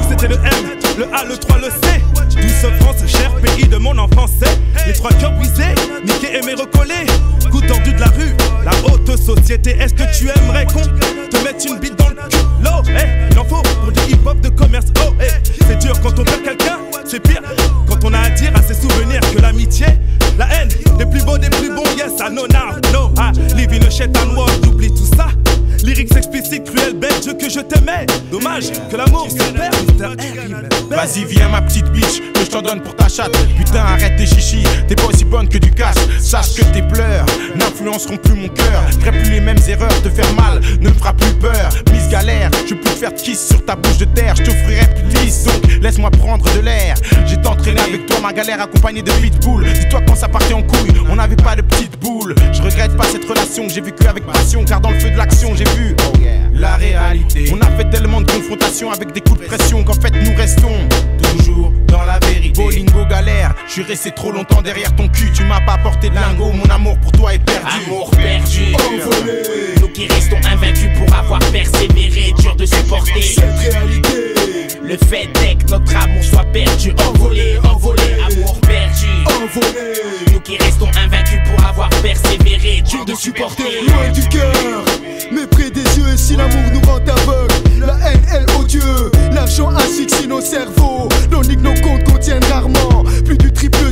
Speaker 1: C'était le M, le A, le 3, le C. Douce France, cher pays de mon enfance. Les trois cœurs brisés, niqués, aimés, recollés. Coup tordu de la rue, la haute société. Est-ce que tu aimerais qu'on te mette une bite dans le cul? L'eau, il en faut pour du hip-hop de commerce. Oh, c'est dur quand on perd quelqu'un, c'est pire quand on a à dire à ses souvenirs que l'amitié, la haine, des plus beaux, des plus bons. Yes, I know now, no, I live in a shaitan world. Oublie tout ça. Lyrics explicites, cruel, bête, Dieu que je t'aimais. Dommage que l'amour se perd.
Speaker 5: Vas-y viens ma petite bitch, que je t'en donne pour ta chatte. Putain arrête tes chichis, t'es pas aussi bonne que du cash. Sache que tes pleurs n'influenceront plus mon cœur. Ferai plus les mêmes erreurs, te faire mal ne me fera plus peur. Mise galère, je peux te faire de kiss sur ta bouche de terre. Je t'offrirai plus lisse, donc laisse-moi prendre de l'air. J'ai tant traîné avec toi ma galère accompagnée de pitbull. Dis-toi quand ça partait en couille, on n'avait pas de petite boule. Je regrette pas cette relation que j'ai vécue avec passion, car dans le feu de l'action j'ai vu la réalité. On a fait tellement de confrontations avec des coups de pression qu'en fait nous restons toujours dans la vérité. Bolingo galère, je suis resté trop longtemps derrière ton cul. Tu m'as pas apporté de lingot, mon amour pour toi est perdu.
Speaker 3: Amour perdu, envolé. Nous qui restons invaincus pour avoir persévéré, dur de supporter cette réalité. Le fait est que notre amour soit perdu, envolé, envolé. Amour perdu, envolé. Nous qui restons invaincus pour avoir persévéré, dur de supporter.
Speaker 4: Loin du cœur, mais près des yeux. Et si l'amour nous rend aveugle, la haine est odieux. L'argent asphyxie nos cerveaux. Nos niques, nos comptes contiennent rarement plus du triple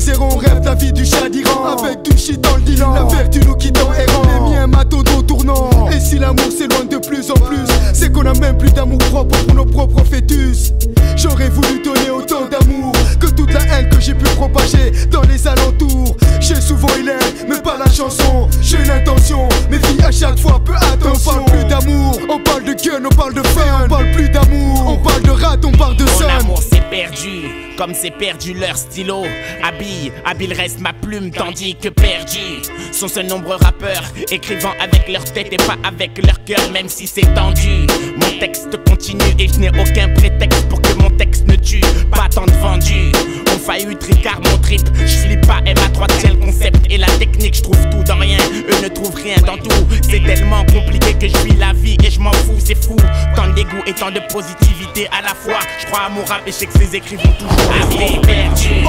Speaker 4: la vie du chat d'Iran. Avec du shit dans le bilan, la vertu nous quittant errant. Les miens matodo tournant. Et si l'amour s'éloigne de plus en plus, c'est qu'on a même plus d'amour propre pour nos propres fœtus. J'aurais voulu donner autant d'amour que toute la haine que j'ai pu propager dans les alentours. J'ai souvent eu l'air, mais pas la chanson. J'ai une intention, mes filles à chaque fois, peu attention. On parle plus d'amour, on parle de gun, on parle de fun. On parle plus d'amour, on parle de rat, on parle de sun.
Speaker 3: Mon amour s'est perdu, comme c'est perdu leur stylo. Habile reste ma plume, tandis que perdu sont ce nombreux rappeurs écrivant avec leur tête et pas avec leur cœur, même si c'est tendu. Mon texte continue et je n'ai aucun prétexte pour que mon texte ne tue. Pas tant de vendus, on faillit tricard mon trip. Je flippe pas MA3, tiens le concept et la technique. Je trouve tout dans rien, eux ne trouvent rien dans tout. C'est tellement compliqué que je vis la vie et je m'en fous, c'est fou. Tant de dégoût et tant de positivité à la fois. Je crois à mon rap et je sais que ces écrits vont toujours arriver. Perdu,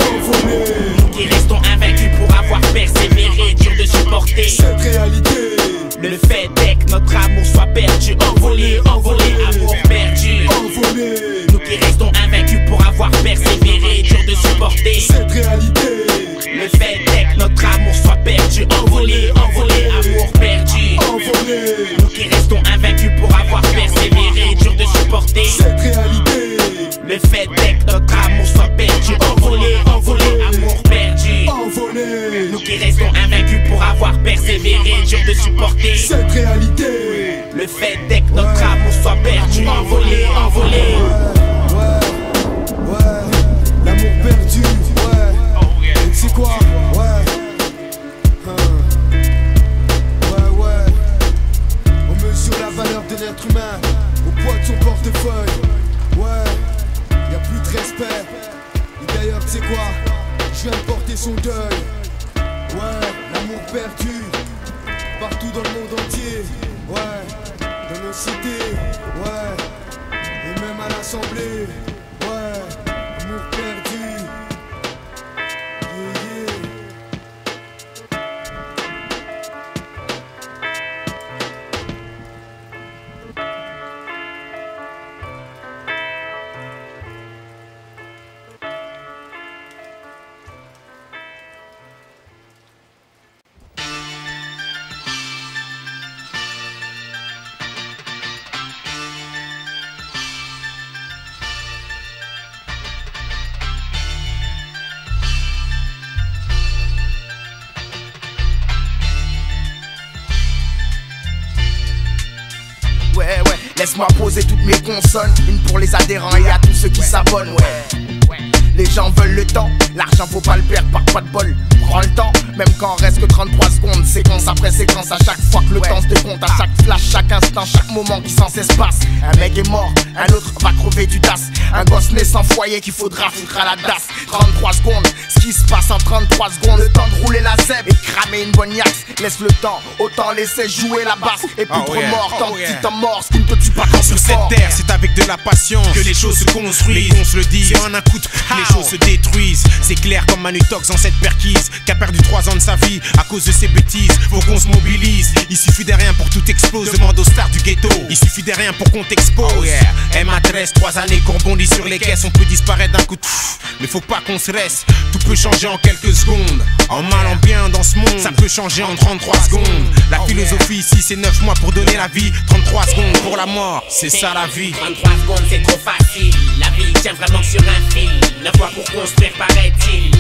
Speaker 3: nous qui restons invaincus pour avoir persévéré, dur de supporter
Speaker 4: cette réalité.
Speaker 3: Le fait est que notre amour soit perdu, envolé, amour perdu.
Speaker 4: Envolé.
Speaker 3: Nous qui restons invaincus pour avoir persévéré, dur de supporter
Speaker 4: cette réalité.
Speaker 3: Le fait est que notre amour soit perdu, envolé, amour perdu.
Speaker 4: Envolé.
Speaker 3: Nous qui restons invaincus pour avoir persévéré, dur de supporter
Speaker 4: cette réalité.
Speaker 3: Le fait est que notre amour soit perdu, envolé, amour perdu.
Speaker 4: Envolé.
Speaker 3: Nous qui restons invaincus pour avoir persévéré, dur de supporter
Speaker 4: cette réalité.
Speaker 3: Le fait est que notre amour soit perdu, envolé.
Speaker 4: Ouais, l'amour perdu. Ouais. Et tu sais quoi? Ouais. On mesure la valeur de l'être humain au poids de son portefeuille. Ouais, y'a plus de respect. Et d'ailleurs, tu sais quoi? Je viens de porter son deuil. Ouais, l'amour perdu partout dans le monde entier. Ouais, dans nos cités. Ouais, et même à l'Assemblée. Ouais, l'amour perdu. Yeah.
Speaker 2: Laisse-moi poser toutes mes consonnes, une pour les adhérents et à tous ceux qui s'abonnent, ouais. Les gens veulent le temps, l'argent faut pas le perdre par pas de bol. Prends le temps, même quand reste que 33 secondes. Séquence après séquence, à chaque fois que le temps se décompte. À chaque flash, chaque instant, chaque moment qui sans cesse passe. Un mec est mort, un autre va crever du DAS. Un gosse né sans foyer qu'il faudra foutre à la DAS. 33 secondes, ce qui se passe en 33 secondes. Le temps de rouler la zèbre et cramer une bonne yax. Laisse le temps, autant laisser jouer la basse. Et plus trop mort, tant que temps mort, ce qui ne te tue pas quand
Speaker 5: sur cette terre, c'est avec de la patience que les choses se construisent. Les cons se le disent, c'est en un coup de les choses se détruisent. C'est clair comme Manu Tox en cette perquise, qui a perdu 3 ans de sa vie à cause de ses bêtises. Faut qu'on se mobilise, il suffit de rien pour tout explose. Demande aux stars du ghetto, il suffit de rien pour qu'on t'expose. MA13, 3 années qu'on rebondit sur les caisses. On peut disparaître d'un coup de mais faut pas qu'on se reste. Tout peut changer en quelques secondes, en mal, en bien dans ce monde. Ça peut changer en 33 secondes. La philosophie ici c'est 9 mois pour donner la vie, 33 secondes pour la mort, c'est ça la vie.
Speaker 3: 33 secondes c'est trop facile, la vie tient vraiment sur un fil. 9 mois pour construire paraît-il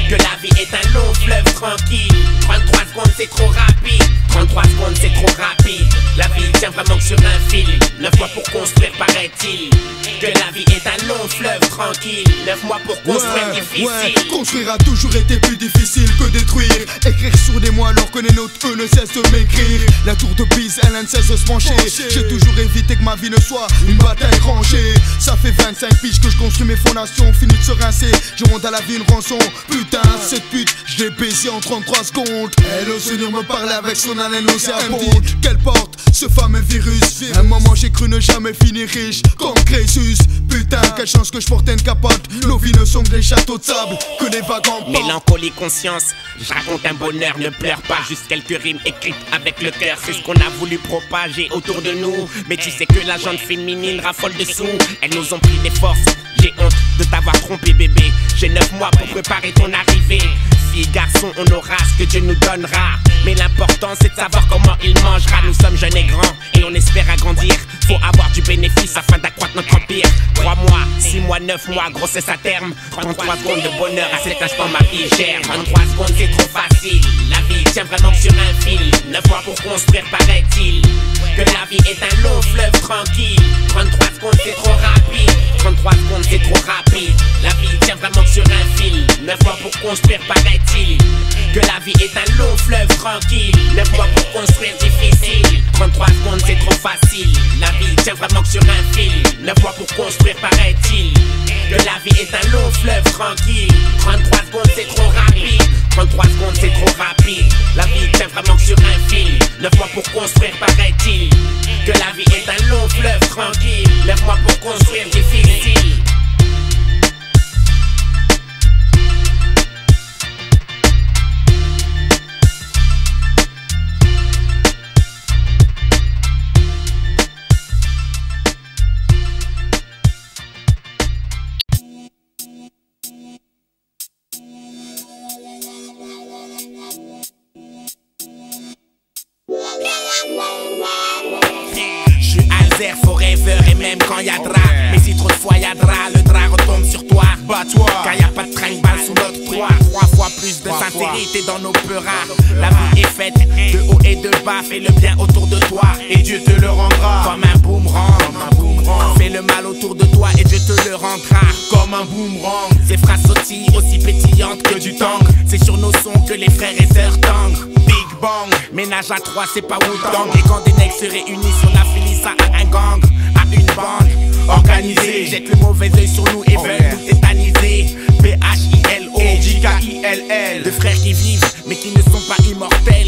Speaker 3: que la vie est un long fleuve tranquille. 33 secondes c'est trop rapide, 33 secondes c'est trop rapide. La vie tient vraiment sur un fil. 9 mois pour construire paraît-il que la vie est un long fleuve tranquille. 9 mois pour construire difficile.
Speaker 4: Construire a toujours été plus difficile que détruire. Écrire sur des mots alors que les nôtres eux ne cessent de m'écrire. La tour de Pise, elle ne cesse de se pencher. J'ai toujours évité que ma vie ne soit une bataille rangée. Ça fait 25 piges que je construis mes fondations. Fini de se rincer, je monte à la vie une rançon. Putain, cette pute, je l'ai baisé en 33 secondes. Elle ose venir me parler avec son haleine nauséabonde. Qu'elle porte ce fameux virus. Un moment j'ai cru ne jamais finir riche comme Crésus. Putain, quelle chance que je portais une capote. Nos vies ne sont que des châteaux de sable, que des vagants.
Speaker 3: Mélancolie, conscience, je raconte un bonheur, ne pleure pas. Juste quelques rimes écrites avec le cœur. C'est ce qu'on a voulu propager autour de nous. Mais tu sais que la gente féminine raffole dessous. Elles nous ont pris des forces. J'ai honte de t'avoir trompé bébé. J'ai 9 mois pour préparer ton arrivée. Fille, garçon, sont, on aura ce que Dieu nous donnera. Mais l'important c'est de savoir comment il mangera. Nous sommes jeunes et grands et on espère agrandir. Faut avoir du bénéfice afin d'accroître notre empire. 3 mois, 6 mois, 9 mois, grossesse à terme. 33 secondes de bonheur, à cet instant ma vie gère. 33 secondes c'est trop facile, la vie tient vraiment sur un fil. 9 mois pour construire paraît-il que la vie est un long fleuve tranquille. 33 secondes c'est trop rapide, 33 secondes c'est trop rapide. La vie tient vraiment sur un fil. 9 mois pour construire paraît-il que la vie est un long fleuve tranquille. 9 mois pour construire difficile. 33 secondes c'est trop facile, la vie tient vraiment sur un fil. 9 mois pour construire paraît-il que la vie est un long fleuve tranquille. 33 secondes c'est trop rapide, 33 secondes c'est trop rapide. La vie tient vraiment sur un fil. 9 mois pour construire paraît-il que la vie est un long fleuve tranquille. 9 mois pour construire difficile. Forever et même quand y'a drap. Mais si trop de fois y'a drap, le drap retombe sur toi. Bats-toi, car y'a pas de trinque-balle sous notre toit. 3 fois plus de sincérité dans nos peurs rares. La vie est faite de haut et de bas. Fais le bien autour de toi et Dieu te le rendra. Comme un boomerang, fais le mal autour de toi et Dieu te le rendra. Comme un boomerang, ces phrases sautillent aussi pétillantes que du tang. C'est sur nos sons que les frères et sœurs tangent. Big bang, ménage à 3 c'est pas Wu-Tang. Et quand des necks se réunissent on affilie ça à un gang, à une bande organisée. Jette le mauvais œil sur nous et veulent nous tétaniser. B-H-I-L-O, J-K-I-L-L. Deux frères qui vivent mais qui ne sont pas immortels.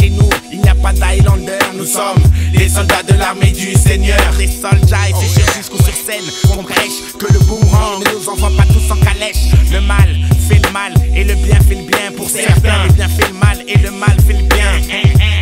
Speaker 3: Chez nous il n'y a pas d'Highlander. Nous sommes les soldats de l'armée du Seigneur. Des soldats et c'est sur discours sur scène qu'on prêche que le boomerang ne nous envoie pas tous en calèche. Le mal fait le mal et le bien fait le bien pour certains. Le bien fait le mal et le mal fait le bien.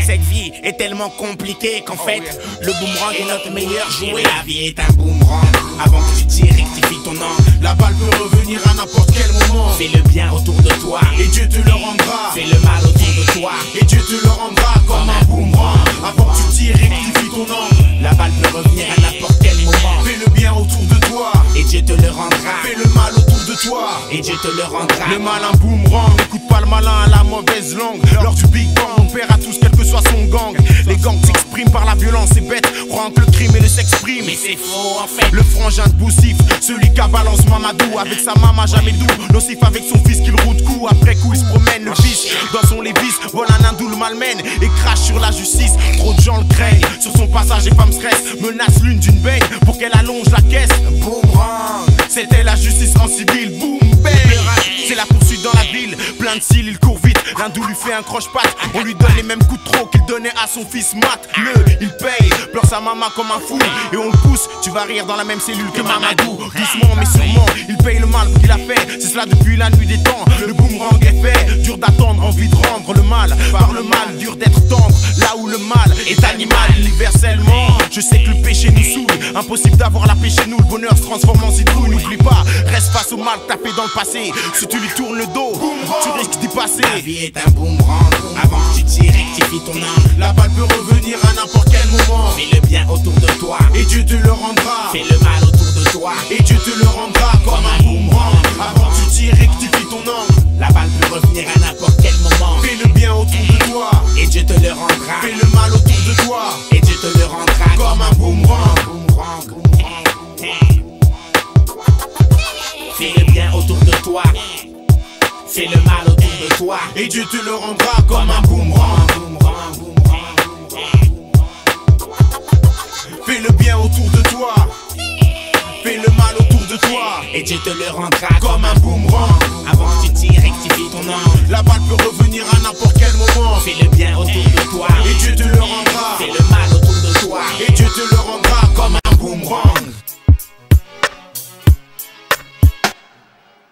Speaker 3: Cette vie est tellement compliquée qu'en fait le boomerang est notre meilleur jouet. La vie est un boomerang, avant que tu tires rectifie ton angle. La balle peut revenir à n'importe quel moment. Fais le bien autour de toi et Dieu te le rendra. Fais le mal autour de toi et Dieu te le rendra. Comme un boomerang, avant que tu tires rectifie ton angle. La balle peut revenir à n'importe quel moment. Fais le bien autour de toi et Dieu te le rendra. Fais le mal autour de toi et Dieu te le rendra. Le mal un boomerang, n'écoute pas le malin à la mauvaise langue. Lors du Big Bang on perd à tous quel que soit son gang. Les gangs s'expriment par la violence, c'est bête. Croyant que le crime et le s'exprime, mais c'est faux en fait. Le frangin de Boussif, celui qui balance Mamadou. Avec sa maman jamais doux, nocif avec son fils qu'il roule de coup. Après coup il se promène, le biche dans son Lévis. Vole un hindou, le malmène et crache sur la justice. Trop de gens le craignent, sur son passage les femmes stressent. Menace l'une d'une baigne pour qu'elle allonge la caisse. Boomerang, c'était la justice en civil. Boom bang, c'est la poursuite dans la ville. Plein de cils, il court vite. L'hindou lui fait un croche-patte. On lui donne les mêmes coups de trop qu'il donnait à son fils Matt. Il paye, pleure sa maman comme un fou. Et on le pousse, tu vas rire dans la même cellule que Mamadou. Doucement mais sûrement, il paye le mal qu'il a fait. C'est cela depuis la nuit des temps. Le boomerang est fait, dur d'attendre, envie de rendre le mal. Par le mal, dur d'être tendre. Là où le mal est animal, universellement. Je sais que le péché nous saoule. Impossible d'avoir la paix chez nous. Le bonheur se transforme en citrouille. N'oublie pas, reste face au mal que t'as fait dans le passé. Si tu lui tournes le dos, tu risques d'y passer. La vie est un boomerang, avant que tu tires, rectifie ton âme. La balle peut revenir à n'importe quel moment. Fais le bien autour de toi et Dieu te le rendra. Fais le mal autour de toi et Dieu te le rendra. Comme un boomerang, avant que tu tires, rectifie ton angle. La balle peut revenir à n'importe quel moment. Fais le bien autour de toi et Dieu te le rendra. Fais le mal autour de toi et Dieu te le rendra. Comme un boomerang. Fais le bien autour de toi. Fais le mal autour de toi et Dieu te le rendra comme un boomerang. Fais le bien autour de toi. Fais le mal autour de toi et Dieu te le rendra comme un boomerang. Avant que tu tires, rectifie ton angle. La balle peut revenir à n'importe quel moment. Fais le bien autour de toi et Dieu te le rendra. Fais le mal autour de toi et Dieu te le rendra comme un boomerang.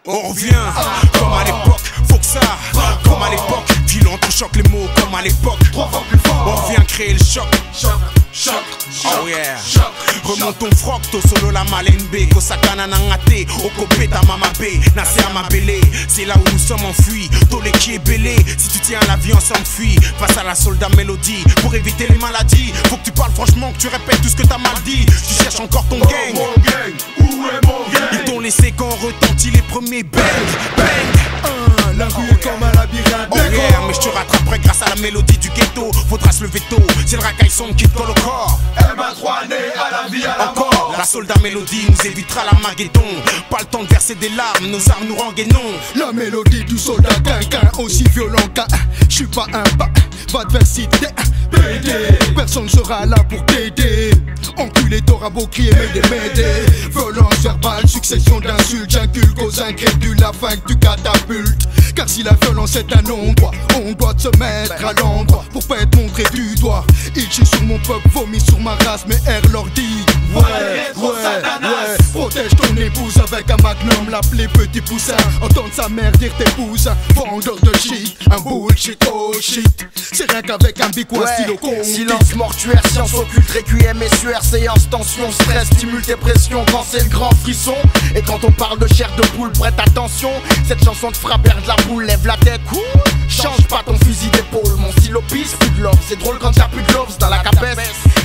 Speaker 5: On revient comme à l'époque, faut que ça, comme à l'époque. Puis l'entrechoque les mots comme à l'époque. 3 fois plus fort. On revient créer le choc. Oh yeah. Remonte ton froc, to solo la malembe. Kosakana nangate, okope ta mama be. Nase ama belé, c'est là où nous sommes enfuis. Tolé qui est belé. tiens, la vie ensemble fuit face à la soldat mélodie. Pour éviter les maladies, faut que tu parles franchement, que tu répètes tout ce que t'as mal dit. Tu cherches encore ton gang.
Speaker 4: Mon gang, où est mon gang?
Speaker 5: Ils t'ont laissé quand retentit les premiers bang, bang.
Speaker 4: La rue est comme un labyrinthe.
Speaker 5: Oh yeah, mais je te rattraperai grâce à la mélodie du ghetto. Faudra se lever tôt, c'est le racaille son qui te colle au corps.
Speaker 4: M23 né à la vie à la mort.
Speaker 5: La soldat mélodie nous évitera la Margueton. Pas le temps de verser des larmes, nos armes nous rengainons.
Speaker 4: La mélodie du soldat quinquin, aussi violent qu'un. J'suis pas pas d'adversité. PD, personne sera là pour t'aider. Enculé, t'auras beau crier, m'aider. Violence verbale, succession d'insultes. J'inculque aux incrédules la fin que tu catapultes. Car si la violence est un endroit, on doit se mettre à l'endroit pour pas être montré du doigt. Ils chient sur mon peuple, vomit sur ma race, mais R leur dit ouais. Protège ton épouse avec un magnum, l'appeler petit poussin. Entendre sa mère dire t'épouse, vendeur de shit, un bullshit, oh shit. C'est rien qu'avec un bic ou un stylo con.
Speaker 2: Silence mortuaire, science occulte, requiem et sueur, séance, tension, stress, stimule tes pressions quand c'est le grand frisson. Et quand on parle de chair de poule, prête attention, cette chanson te fera perdre la boule, lève la tête, change pas ton fusil d'épaule. Mon stylo pisse, plus de love, c'est drôle quand y'a plus de love dans la cabesse.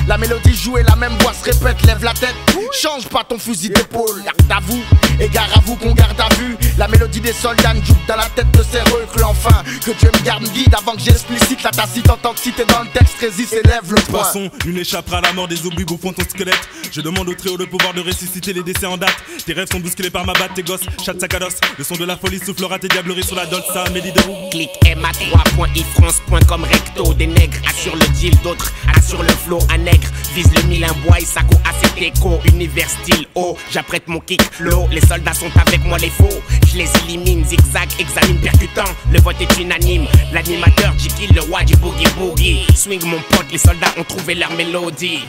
Speaker 2: La mélodie joue et la même voix se répète, lève la tête, change pas ton fusil d'épaule. Garde à vous, égare à vous qu'on garde à vue. La mélodie des soldats joue dans la tête de ces reclus. Enfin, que Dieu me garde, me guide avant que j'explicite la tacite en tant que cité dans le texte. Résiste et lève le poing.
Speaker 1: Poisson, nul n'échappera à la mort des oublis bouffant ton squelette. Je demande au Très-Haut le pouvoir de ressusciter les décès en date. Tes rêves sont bousculés par ma batte, tes gosses, chat sacados. Le son de la folie soufflera tes diableries sur la dolça, Mélie de roue.
Speaker 3: Clique ma3.ifrance.com recto. Des nègres assurent le deal, d'autres assurent le flow. Un nègre vise le mille, un bois et saco assez déco. Univers style haut, j'apprête mon kick low. Les soldats sont avec moi, les faux. Je les élimine, zigzag, examine, percutant. Le vote est unanime. L'animateur J-Kill, le roi du boogie boogie. Swing mon pote, les soldats ont trouvé leur mélodie.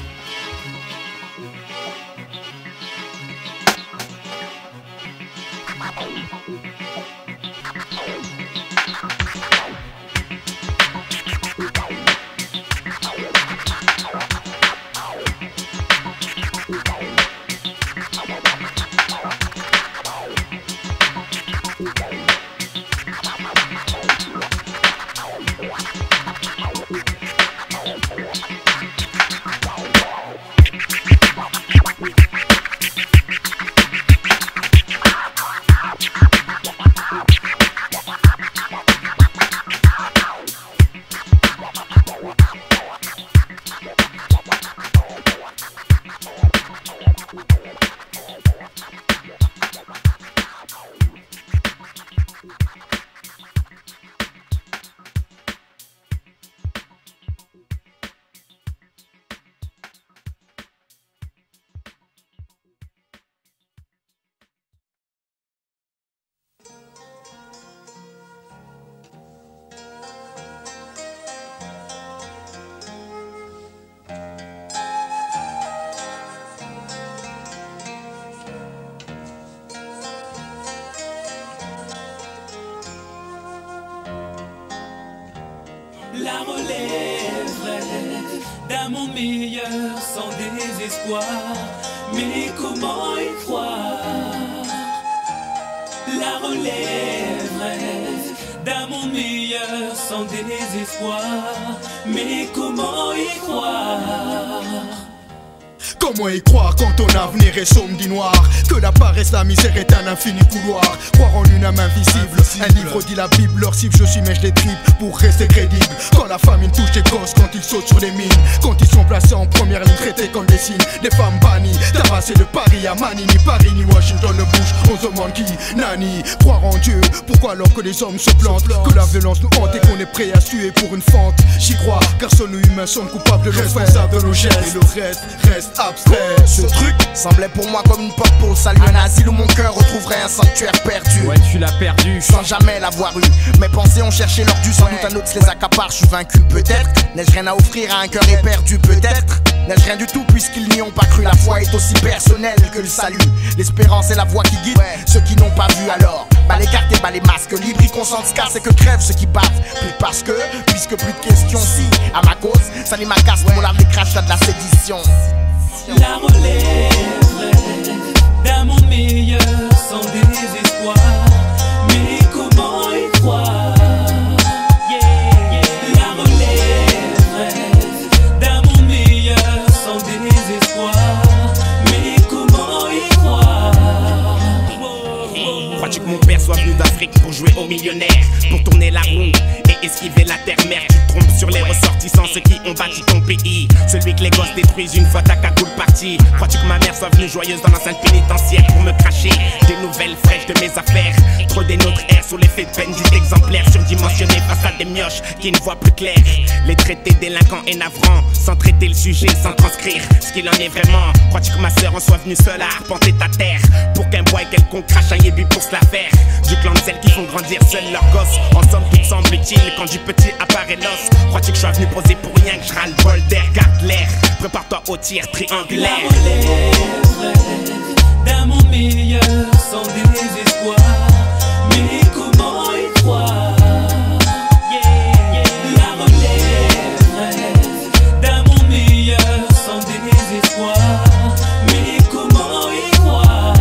Speaker 13: La relève d'un monde meilleur sans désespoir. Mais comment y croire? La relève d'un monde meilleur sans désespoir. Mais comment y croire?
Speaker 4: Comment y croire quand ton avenir est sombre dit noir? Que la paresse, la misère est un infini couloir. Croire en une âme invisible. Un livre dit la Bible, leur cible je suis mèche des tripes pour rester crédible. Quand la famine touche des gosses, quand ils sautent sur les mines, quand ils sont placés en première ligne, traités comme des signes. Des femmes bannies, tabassées de Paris à Manille. Ni Paris ni Washington ne bouge, on se demande qui? Nani, croire en Dieu, pourquoi alors que les hommes se plantent? Que la violence nous hante et qu'on est prêt à suer pour une fente. J'y crois, car seuls nous humains sommes coupables de nos responsables de nos gestes. Et le reste abstrait.
Speaker 2: Ce truc semblait pour moi comme une porte pour le salut. Un asile où mon cœur retrouverait un sanctuaire perdu.
Speaker 14: Ouais, tu l'as perdu
Speaker 2: sans jamais l'avoir eu. Mes pensées ont cherché leur dû, sans doute un autre se les accapare. Je suis vaincu peut-être. N'ai-je rien à offrir à un cœur éperdu peut-être? N'ai-je rien du tout puisqu'ils n'y ont pas cru. La foi est aussi personnelle que le salut. L'espérance est la voie qui guide ceux qui n'ont pas vu. Alors bas les cartes et bas les masques. Libre, consent se casse et que crèvent ceux qui battent. Plus parce que, puisque plus de questions. Si à ma cause, ça n'est ma casse. Mon larme les crachats de la sédition.
Speaker 13: La relève d'un monde meilleur sans désespoir. Mais comment y croire? Yeah.
Speaker 3: pour tourner la roue et esquiver la terre-mère. Tu te trompes sur les ressortissants, ceux qui ont bâti ton pays. Celui que les gosses détruisent une fois ta cagoule partie. Crois-tu que ma mère soit venue joyeuse dans l'enceinte pénitentiaire pour me cracher des nouvelles fraîches de mes affaires? Trop des nôtres airs sous l'effet de peine, 10 exemplaires surdimensionnés face à des mioches qui ne voient plus clair. Les traités délinquants et navrants, sans traiter le sujet, sans transcrire ce qu'il en est vraiment. Crois-tu que ma sœur en soit venue seule à arpenter ta terre pour qu'un bois et quelconque crache un yébi pour se la faire? Du clan de celles qui font grandir seuls leurs gosses. En somme, tout semble utile quand du petit apparaît l'os. Crois-tu que je sois venu poser pour rien, que je râle bol d'air? Garde l'air, prépare-toi au tir triangulaire.
Speaker 13: La relève d'un monde meilleur sans désespoir. Mais comment y croire? La relève d'un monde meilleur sans désespoir. Mais comment y croire?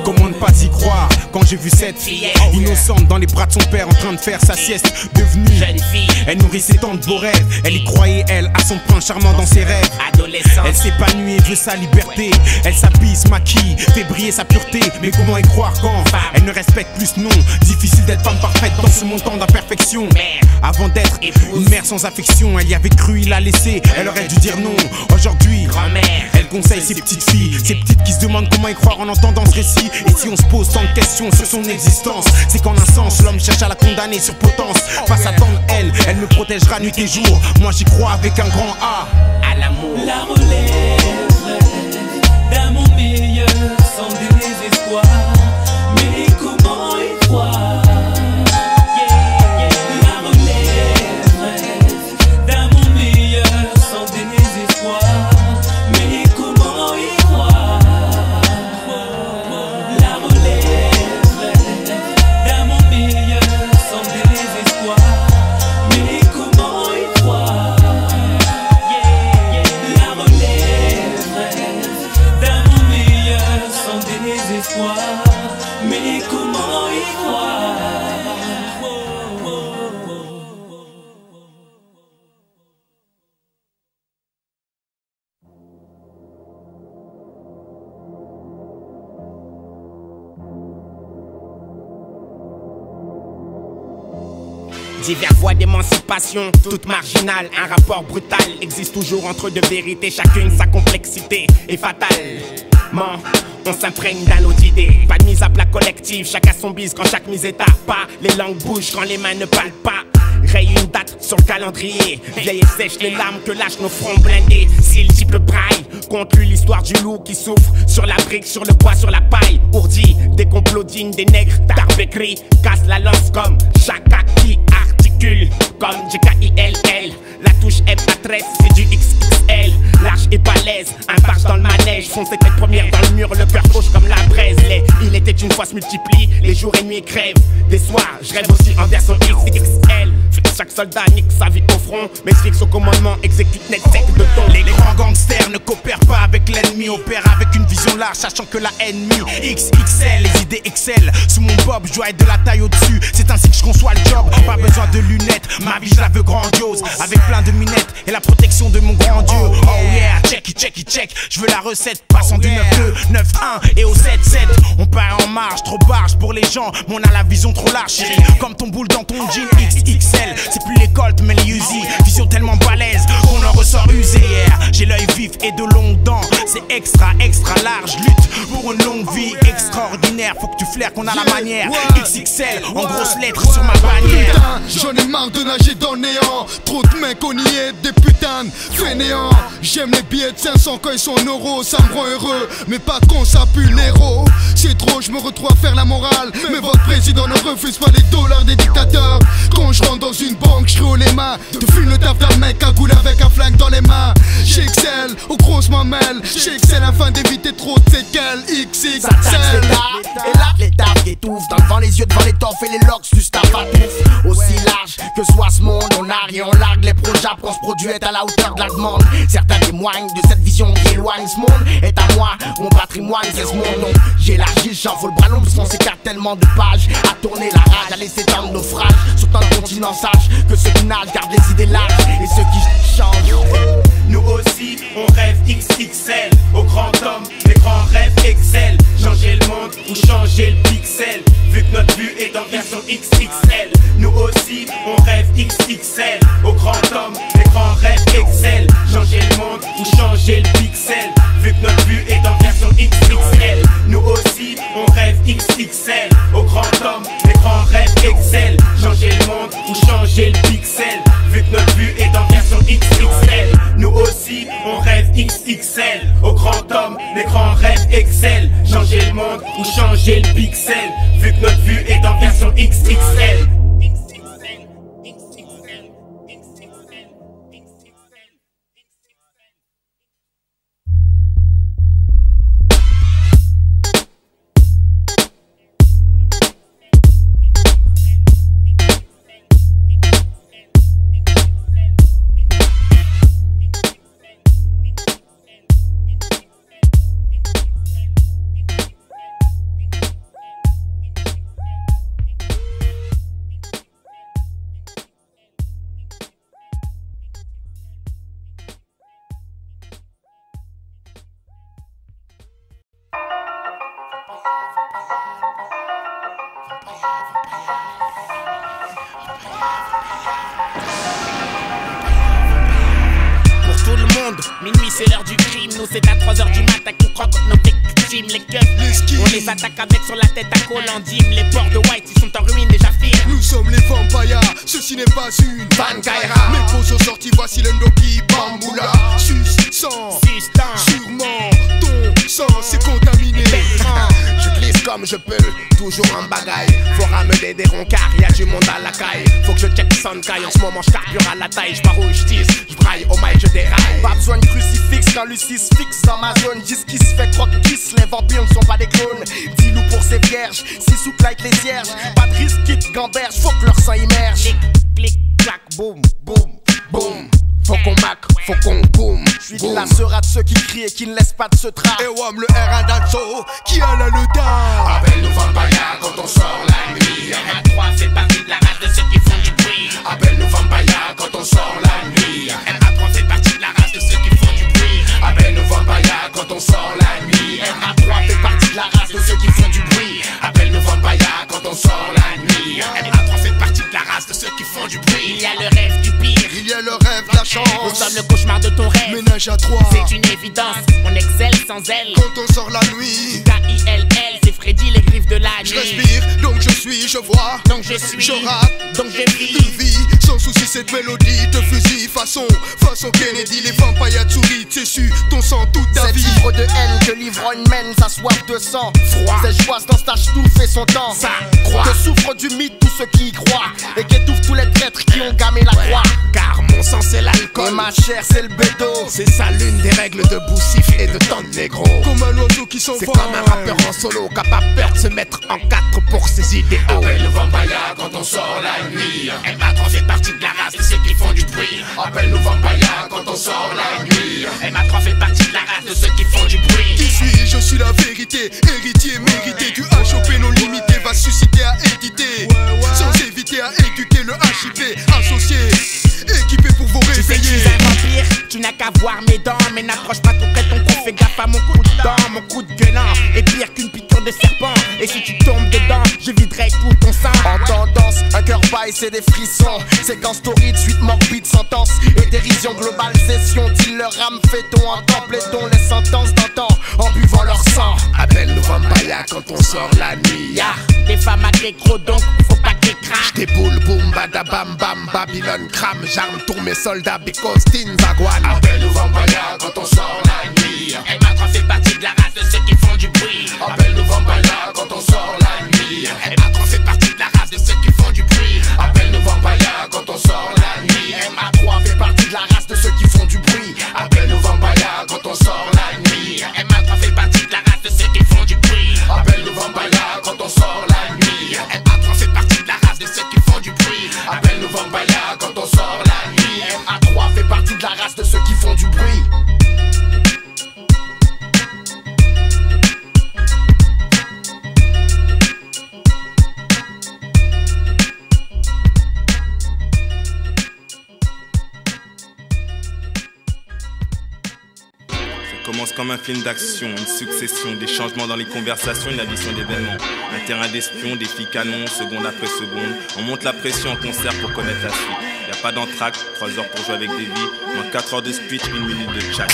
Speaker 5: Comment ne pas y croire quand j'ai vu cette fille innocente dans les bras de son père en train de faire sa sieste. Devenue jeune fille, elle nourrissait tant de beaux rêves. Elle y croyait, elle, à son prince charmant dans ses rêves. Adolescente, elle s'épanouit et veut sa liberté. Elle s'habille, se maquille, fait briller sa pureté. Mais comment y croire quand elle ne respecte plus ce nom? Difficile d'être femme parfaite dans ce montant d'imperfection. Avant d'être une mère sans affection, elle y avait cru, il l'a laissé. Elle aurait dû dire non. Aujourd'hui, elle conseille ses petites filles, ces petites qui se demandent comment y croire en entendant ce récit. Et si on se pose tant de questions sur son existence, c'est qu'en un sens l'homme cherche à la condamner sur potence. Face à tant de elle me protégera nuit et jour. Moi j'y crois avec un grand A à l'amour.
Speaker 13: La relève d'un monde meilleur sans désespoir. Mais comment y croire? La relève d'un monde meilleur sans désespoir. Mais comment y croire? La relève d'un monde meilleur sans désespoir. Mais comment y croire? La relève d'un monde meilleur sans désespoir. Mais comment y croire?
Speaker 3: Divers voies d'émancipation, toutes marginales. Un rapport brutal existe toujours entre deux vérités. Chacune sa complexité est fatale. On s'imprègne d'un lot d'idées. Pas de mise à plat collective, chacun son bise quand chaque mise est à pas. Les langues bougent quand les mains ne parlent pas. Raye une date sur le calendrier. Vieille et sèche les larmes que lâchent nos fronts blindés. Si le type braille, conclut l'histoire du loup qui souffre sur la brique, sur le bois, sur la paille. Ourdi, des complots dignes des nègres. Tarbécri, casse la lance comme Chaka qui articule. Comme JKILL, la touche M13, c'est du XXL. Large et balèze, un barge dans le manège. Fonce ses têtes premières dans le mur, le cœur gauche comme la braise. Il était une fois se multiplie, les jours et nuits crèvent. Des soirs, je rêve aussi en version XXL. Chaque soldat nique sa vie au front, mais fixe au commandement, exécute net sec de ton.
Speaker 5: Les grands gangsters ne coopèrent pas avec l'ennemi, opèrent avec une vision large, sachant que la ennemie XXL, les idées excellent. Sous mon bob, je dois être de la taille au-dessus. C'est ainsi que je conçois le job. Pas besoin de lunettes, ma vie je la veux grandiose. Avec plein de minettes et la protection de mon grand Dieu. Oh yeah, check it, check it, check. Je veux la recette, passant du 9-2, 9-1 et au 7-7. On part en marche, trop barge pour les gens. Mais on a la vision trop large, chérie. Comme ton boule dans ton jean XXL. C'est plus les Colt mais les Uzi. Vision tellement balèze qu'on en ressort usé. J'ai l'œil vif et de longues dents. C'est extra, extra large. Lutte pour une longue vie extraordinaire. Faut que tu flaires qu'on a la manière. XXL en grosses lettres sur ma bannière.
Speaker 4: Putain, j'en ai marre de nager dans le néant. Trop de mecs on y est, des putains de fainéants. J'aime les billets de 500 quand ils sont en euros. Ça me rend heureux, mais pas quand ça pue l'héros. C'est trop, je me retrouve à faire la morale. Mais votre président ne refuse pas les dollars des dictateurs. Quand je rentre dans une banque, je haut les mains. Te fume le taf d'un mec cagoule avec un flingue dans les mains. J'excelle aux grosses mamelles. J'excelle afin d'éviter trop de séquelles. XXL.
Speaker 2: Ça taxe l'État, et là l'État qui étouffe. Devant les yeux, devant les toffes et les locks du staff à pouf. Aussi large que soit ce monde, on arrive, on largue les projets quand ce produit est à la hauteur de la demande. Certains témoignent de cette vision qui éloigne ce monde. Est à moi, mon patrimoine, c'est ce monde. Donc j'élargis le champ, faut le bras long, parce qu'on s'écarte tellement de pages. À tourner la rage, à laisser tant de naufrages. Sur tant de continents, sache que ceux qui nagent gardent les idées larges. Et ceux qui changent,
Speaker 3: nous aussi, on rêve XXL. Au grand homme, les grands rêves excel. Changer le monde ou changer le pixel. Vu que notre vue est en version XXL, nous aussi on rêve XXL. Au grand homme, les grands rêves excel. Changer le monde ou changer le pixel. Vu que notre vue est en version XXL, nous aussi on rêve XXL. Au grand homme, les grands rêves excel. Changer le monde ou changer le pixel. Vu que notre vue est en version XXL, nous aussi on rêve XXL. Au grand homme, les grands rêves excel. Changer le monde ou changer le pixel. Vu que notre vue est en version XXL. Minuit c'est l'heure du crime, nous c'est à 3h du matin qu'on croque nos victimes. Les keufs, on les attaque avec sur la tête à Colendime. Les ports de White ils sont en ruine déjà firmes.
Speaker 4: Nous sommes les vampires, ceci n'est pas une
Speaker 3: Van Kaira.
Speaker 4: Mes pros sont sortis, voici l'endoki Bamboula. Sus, sang, sûrement ton sang c'est contaminé.
Speaker 14: Je glisse comme je peux, toujours en bagaille. Faut ramener des roncards, y'a du monde à la caille. Faut que je check Sonkai, en ce moment je carbure à la taille. Je pars où je tisse, je braille, au mic je déraille.
Speaker 2: Pas besoin de crucifix quand Lucis fixe dans ma zone. Dis qui se fait croque-kiss, les vampires ne sont pas des clones. Dis-nous pour ces vierges, si souples like les cierges. Pas de risque qui te gamberge, faut que leur sang immerge.
Speaker 3: Clic, clic, clac, boum, boum, boum.
Speaker 14: Faut qu'on mac, faut qu'on boum.
Speaker 2: Je suis de la sœur de ceux qui crient et qui ne laissent pas de se tracer.
Speaker 4: Et Wam le R1 d'Anso, qui a la le temps.
Speaker 14: Appelle-nous Vampaya quand on sort la nuit.
Speaker 3: MA3 fait partie de la race de ceux qui font du bruit.
Speaker 14: Appelle-nous Vampaya quand on sort la nuit.
Speaker 3: MA3 fait partie de la race de ceux qui font du bruit.
Speaker 14: Appelle-nous Vampaya quand on sort la nuit.
Speaker 3: MA3 fait partie de la race de ceux qui font du bruit.
Speaker 14: Appelle-nous Vampaya quand on sort la nuit.
Speaker 3: MA3 fait partie de la race de ceux qui font du bruit. Il y a le rêve du pire,
Speaker 4: il y a le rêve de la chance.
Speaker 3: Nous sommes le cauchemar de ton rêve.
Speaker 4: Ménage à trois,
Speaker 3: c'est une évidence. On excelle sans elle.
Speaker 4: Quand on sort la nuit,
Speaker 3: K-I-L-L, c'est Freddy les griffes de la nuit.
Speaker 4: Je respire, donc je suis, je vois.
Speaker 3: Donc je suis,
Speaker 4: je rappe,
Speaker 3: donc je vis.
Speaker 4: Une vie, sans souci cette mélodie te fusille. Façon Kennedy, les vampires souris. C'est su, ton sang toute ta vie.
Speaker 2: Cette ivre de haine que l'ivrogne mène, sa soif de sang.
Speaker 3: Froid,
Speaker 2: cette joie dans stage tout fait son temps.
Speaker 3: Ça croit,
Speaker 2: que souffrent du mythe tous ceux qui y croient. Et qu'étouffent tous les traîtres qui ont gamé la croix.
Speaker 14: Car mon sang c'est l'alcool,
Speaker 2: et ma chair c'est le bédo.
Speaker 14: C'est ça l'une des règles de Boussif et de tant de négros.
Speaker 4: Comme un oiseau qui s'envole.
Speaker 14: C'est comme un rappeur en solo qui a pas peur de se mettre en quatre pour ses idéaux.
Speaker 15: Appelle le Vampaya quand on sort la nuit.
Speaker 3: MA3 fait partie de la race de ceux qui font du bruit.
Speaker 15: Appelle le Vampaya quand on sort la nuit.
Speaker 3: MA3 fait partie de la race de ceux qui font du bruit.
Speaker 4: Qui suis-je? Je suis la vérité, héritier mérité du HOP non limité, va susciter à éditer, sans éviter à éduquer le HIP associé, équipé pour vous réveiller.
Speaker 3: Tu sais que je suis un vampire, tu n'as qu'à voir mes dents, mais n'approche pas trop près ton cou, fais gaffe à mon coup de dent, mon coup de gueulant est pire qu'une piqûre de serpent. Et si tu tombes dedans, je viderai tout ton sang.
Speaker 2: En tendance, un cœur baille, c'est des frissons. Séquence torride, suite morbide, sentence et dérision globale, session, deal leur âme, fait-on en complétons les sentences d'antan en buvant leur sang.
Speaker 14: Appelle-nous Vampaya quand on sort la nuit.
Speaker 3: Y'a des femmes à des gros donc faut pas qu'elles craquent.
Speaker 14: J'déboule, boum, badabam, bam, Babylone crame. J'arme tous mes soldats, because Tin Zagwan.
Speaker 15: Appelle-nous Vampaya quand on sort la nuit.
Speaker 3: MA3 fait partie de la race de ceux qui font du bruit.
Speaker 15: Appelle-nous Vampaya quand on sort la nuit.
Speaker 3: MA3 fait partie de la race de ceux qui font du bruit.
Speaker 15: Appelle-nous Vampaya quand on sort la nuit.
Speaker 2: MA3 fait partie de la race de ceux qui font du bruit.
Speaker 15: Appelle-nous Vampaya quand on sort la nuit.
Speaker 3: MA3 fait partie de la race de ceux qui font du bruit.
Speaker 15: Appelle-nous Vampaya quand on sort la nuit.
Speaker 3: MA3 fait partie de la race de ceux qui font du bruit.
Speaker 15: Appelle-nous Vampaya quand on sort la nuit.
Speaker 2: MA3 fait partie de la race de ceux qui font du bruit.
Speaker 1: comme un film d'action, une succession, des changements dans les conversations, une addition d'événements. Un terrain d'espion, des filles canons, seconde après seconde. On monte la pression en concert pour connaître la suite. Y'a pas d'entraque, 3 heures pour jouer avec des vies. Moins 4 heures de speech, 1 minute de chat.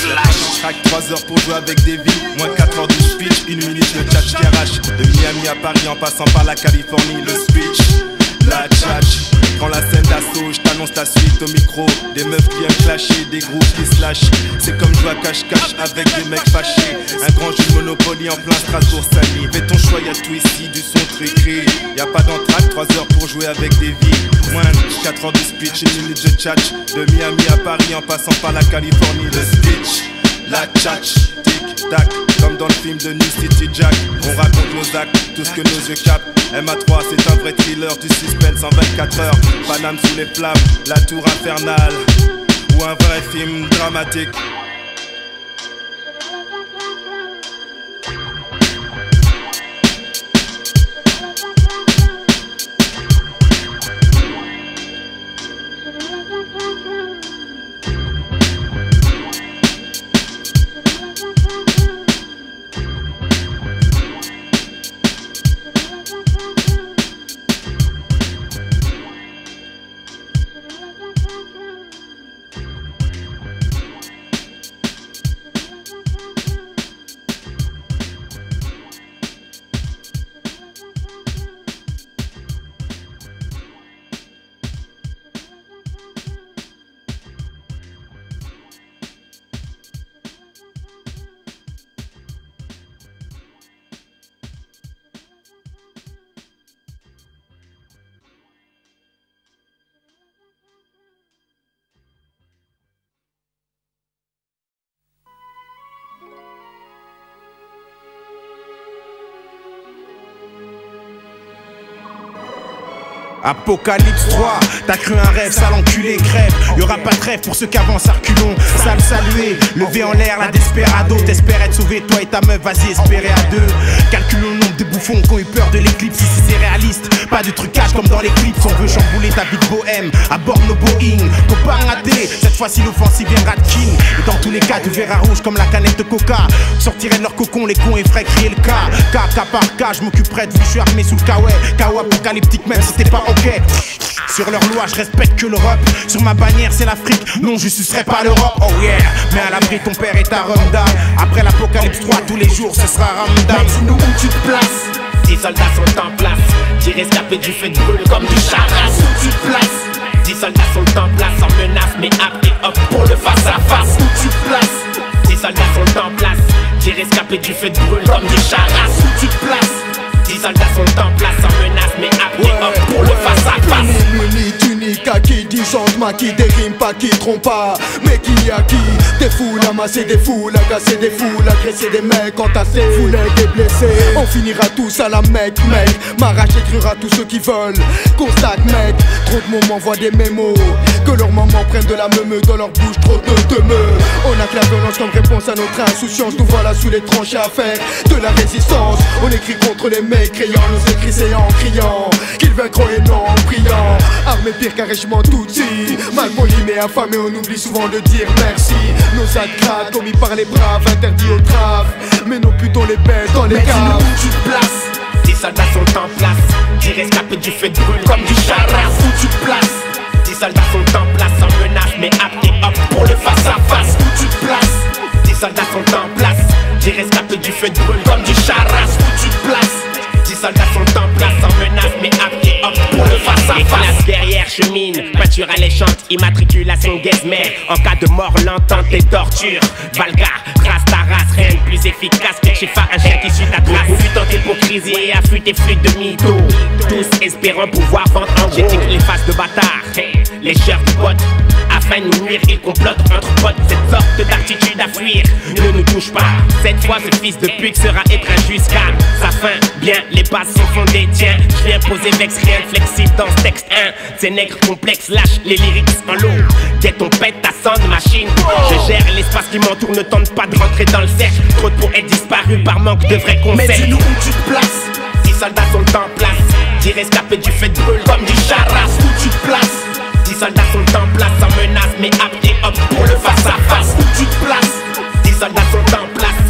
Speaker 1: Track, 3 heures pour jouer avec des vies. Moins 4 heures de speech, 1 minute de chat qui arrache. De Miami à Paris en passant par la Californie, le speech. La tchatch, prends la scène d'assaut, je t'annonce ta suite au micro. Des meufs qui aiment clasher, des groupes qui se lâchent. C'est comme jouer à cache-cache avec des mecs fâchés. Un grand jeu de Monopoly en plein Strasbourg-Sali. Fais ton choix, y'a tout ici, du son truqué. Y'a pas d'entraque, 3 heures pour jouer avec des vies. Moins 4 heures de speech, 1 minute de tchatch. De Miami à Paris en passant par la Californie, le speech. La tchatch, tic-tac, comme dans le film de New City Jack. On raconte nos actes, tout ce que nos yeux captent. MA3 c'est un vrai thriller, du suspense en 24 heures. Paname sous les flammes, la tour infernale. Ou un vrai film dramatique.
Speaker 5: Apocalypse 3, t'as cru un rêve, sale enculé, crève. Y'aura pas de trêve pour ceux qui avancent à reculons. Sale saluer, lever en l'air la desperado. T'espères être sauvé, toi et ta meuf, vas-y espérer à deux. Calculons le nombre de bouffons qui ont eu peur de l'éclipse. Ici c'est réaliste, pas de trucage comme dans les clips. On veut chambouler ta vie de bohème, à bord nos Boeing. Copain raté, cette fois-ci l'offensive viendra de King. Et dans tous les cas, du verre à rouge comme la canette de coca. Sortiraient de leur cocon, les cons et feraient crier le cas. Cas par cas, je m'occuperai de vous, je suis armé sous le kawaii. Chaos apocalyptique, même si t'es pas ok. Sur leur loi, je respecte que l'Europe. Sur ma bannière, c'est l'Afrique. Non, je sucerai pas l'Europe. Oh yeah. Mais à l'abri, ton père est à Ramadan. Après l'apocalypse 3, tous les jours, ce sera Ramadan.
Speaker 2: Dis-nous où tu te places.
Speaker 3: 10 soldats sont en place. J'ai rescapé du feu de brûle comme du charras.
Speaker 2: Où tu te places.
Speaker 3: 10 soldats sont en place, en menace, mais après hop pour le face à face.
Speaker 2: Où tu te places.
Speaker 3: 10 soldats sont en place. J'ai rescapé du feu de brûle comme du charras.
Speaker 2: Où tu te places.
Speaker 3: 10 soldats sont en place, en menace, mais après hop pour le face à face.
Speaker 4: Unique à qui disante, maquille des rimes pas qui trompe pas. Mais qui a qui? Des foules, amasser des foules, agacer des foules, agresser des mecs, entasser, fouler des blessés. On finira tous à la mec. Marach écrira tous ceux qui veulent. Constate mec, trop de moments voient des mémos. Que leurs mamans prennent de la meumeux dans leur bouche, trop de teumeux. On a que la violence comme réponse à notre insouciance. Nous voilà sous les tranchées à faire de la résistance. On écrit contre les mecs, criant nos écrits c'est en criant qu'ils vaincront et non en priant. Armés pire qu'un régiment Tutsi, mal poli mais affamé, on oublie souvent de dire merci. Nos actes commis par les braves, interdits aux traves. Mais non plutôt les bêtes dans les caves.
Speaker 2: Dis-nous où tu te places.
Speaker 3: 10 soldats sont en place. J'ai rescapé du feu de brûle comme du charras.
Speaker 2: Où tu te places.
Speaker 3: 10 soldats sont en place, en menace, mais après hop pour le face à face.
Speaker 2: Où tu te places.
Speaker 3: 10 soldats sont en place. J'ai rescapé du feu de brûle comme du charras.
Speaker 2: Où tu te places.
Speaker 3: 10 soldats sont en place, en menace, mais après hop pour le face à face. Les classes derrière cheminent, peinture alléchante, immatriculation Gesmer. En cas de mort, l'entente et torture. Valga, race ta race, rien de plus efficace que chez un chien qui suit ta trace. Futant hypocrisie et affût tes flûtes de mytho. Tous espérant pouvoir vendre en gros. J'éthique les faces de bâtard, les chers du pote. Afin de nous nuire, ils complotent entre potes. Cette sorte d'attitude à fuir ne nous touche pas. Cette fois, ce fils de pute sera étreint jusqu'à sa fin. Bien, les bases sont fondées, tiens. Je viens poser vex, rien de flexible dans ce texte. Ces nègres complexes lâchent les lyrics en lot. Dès ton pète ta sonde machine. Je gère l'espace qui m'entoure, ne tente pas de rentrer dans le cercle. Trop de pour être disparu par manque de vrais concepts.
Speaker 2: Mais dis-nous où tu te places.
Speaker 3: 10 soldats sont en place. J'ai rescapé du feu de brûle comme du charras.
Speaker 2: Où tu te places.
Speaker 3: 10 soldats sont en place, en menace, mais après hop pour le face à face.
Speaker 2: Où tu te places.
Speaker 3: 10 soldats sont en place.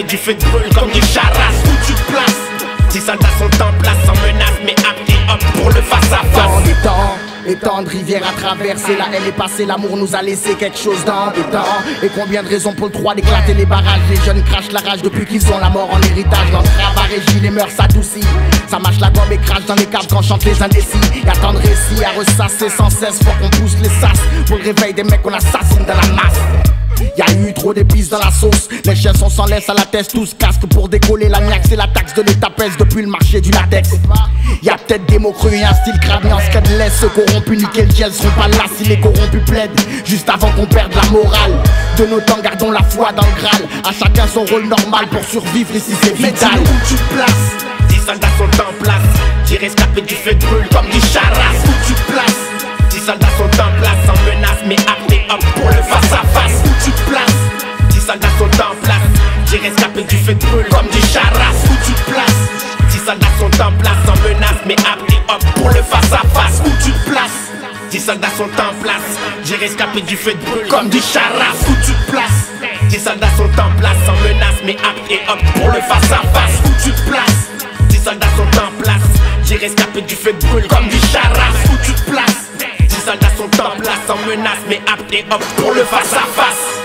Speaker 3: du feu de brûle comme du charras. Où tu te places? 10 soldats sont en place, sans menace, mais apte et hop pour le face à face.
Speaker 2: Dans des temps, et tant de rivières à traverser, la haine est passée, l'amour nous a laissé quelque chose dans des temps. Et combien de raisons pour le droit d'éclater les barrages. Les jeunes crachent la rage depuis qu'ils ont la mort en héritage. Dans le travail régit, les mœurs s'adoucissent. Ça mâche la gomme et crache dans les caves quand chantent les indécis. Y'a tant de récits à ressasser sans cesse, faut qu'on pousse les sas pour le réveil des mecs qu'on assassine dans la masse. Y'a eu trop d'épices dans la sauce. Les chiens sont sans laisse à la tête, tous casques pour décoller. La niaque c'est la taxe de l'État pèse depuis le marché du latex. Y'a peut-être des mots crus et un style crânien. Ce qu'elle laisse, ceux corrompus nickel gel seront pas là si les corrompus plaident. Juste avant qu'on perde la morale. De nos temps gardons la foi dans le Graal. À chacun son rôle normal pour survivre ici c'est vital. Mais où tu te places?
Speaker 3: 10 soldats sont en place. 10 rescapés du feu de brûle comme du charras.
Speaker 2: Où tu te places?
Speaker 3: 10 soldats sont en place, sans menace, mais apte et hop pour le face à face.
Speaker 2: Où tu te places?
Speaker 3: 10 soldats sont en place. 10 rescapés du feu de brûle comme du charras.
Speaker 2: Où tu te places?
Speaker 3: 10 soldats sont en place, sans menace, mais apte et hop pour le face à face.
Speaker 2: Où tu te places?
Speaker 3: 10 soldats sont en place. 10 rescapés du feu de brûle comme du charras.
Speaker 2: Où tu te places?
Speaker 3: 10 soldats sont en place, sans menace, mais apte et hop pour le face à face.
Speaker 2: Où tu te places?
Speaker 3: 10 soldats sont en place. 10 rescapés du feu de brûle comme du charras.
Speaker 2: Où tu te places?
Speaker 3: 10 soldats sont en place, sans menace, mais apte et hop pour le face à face.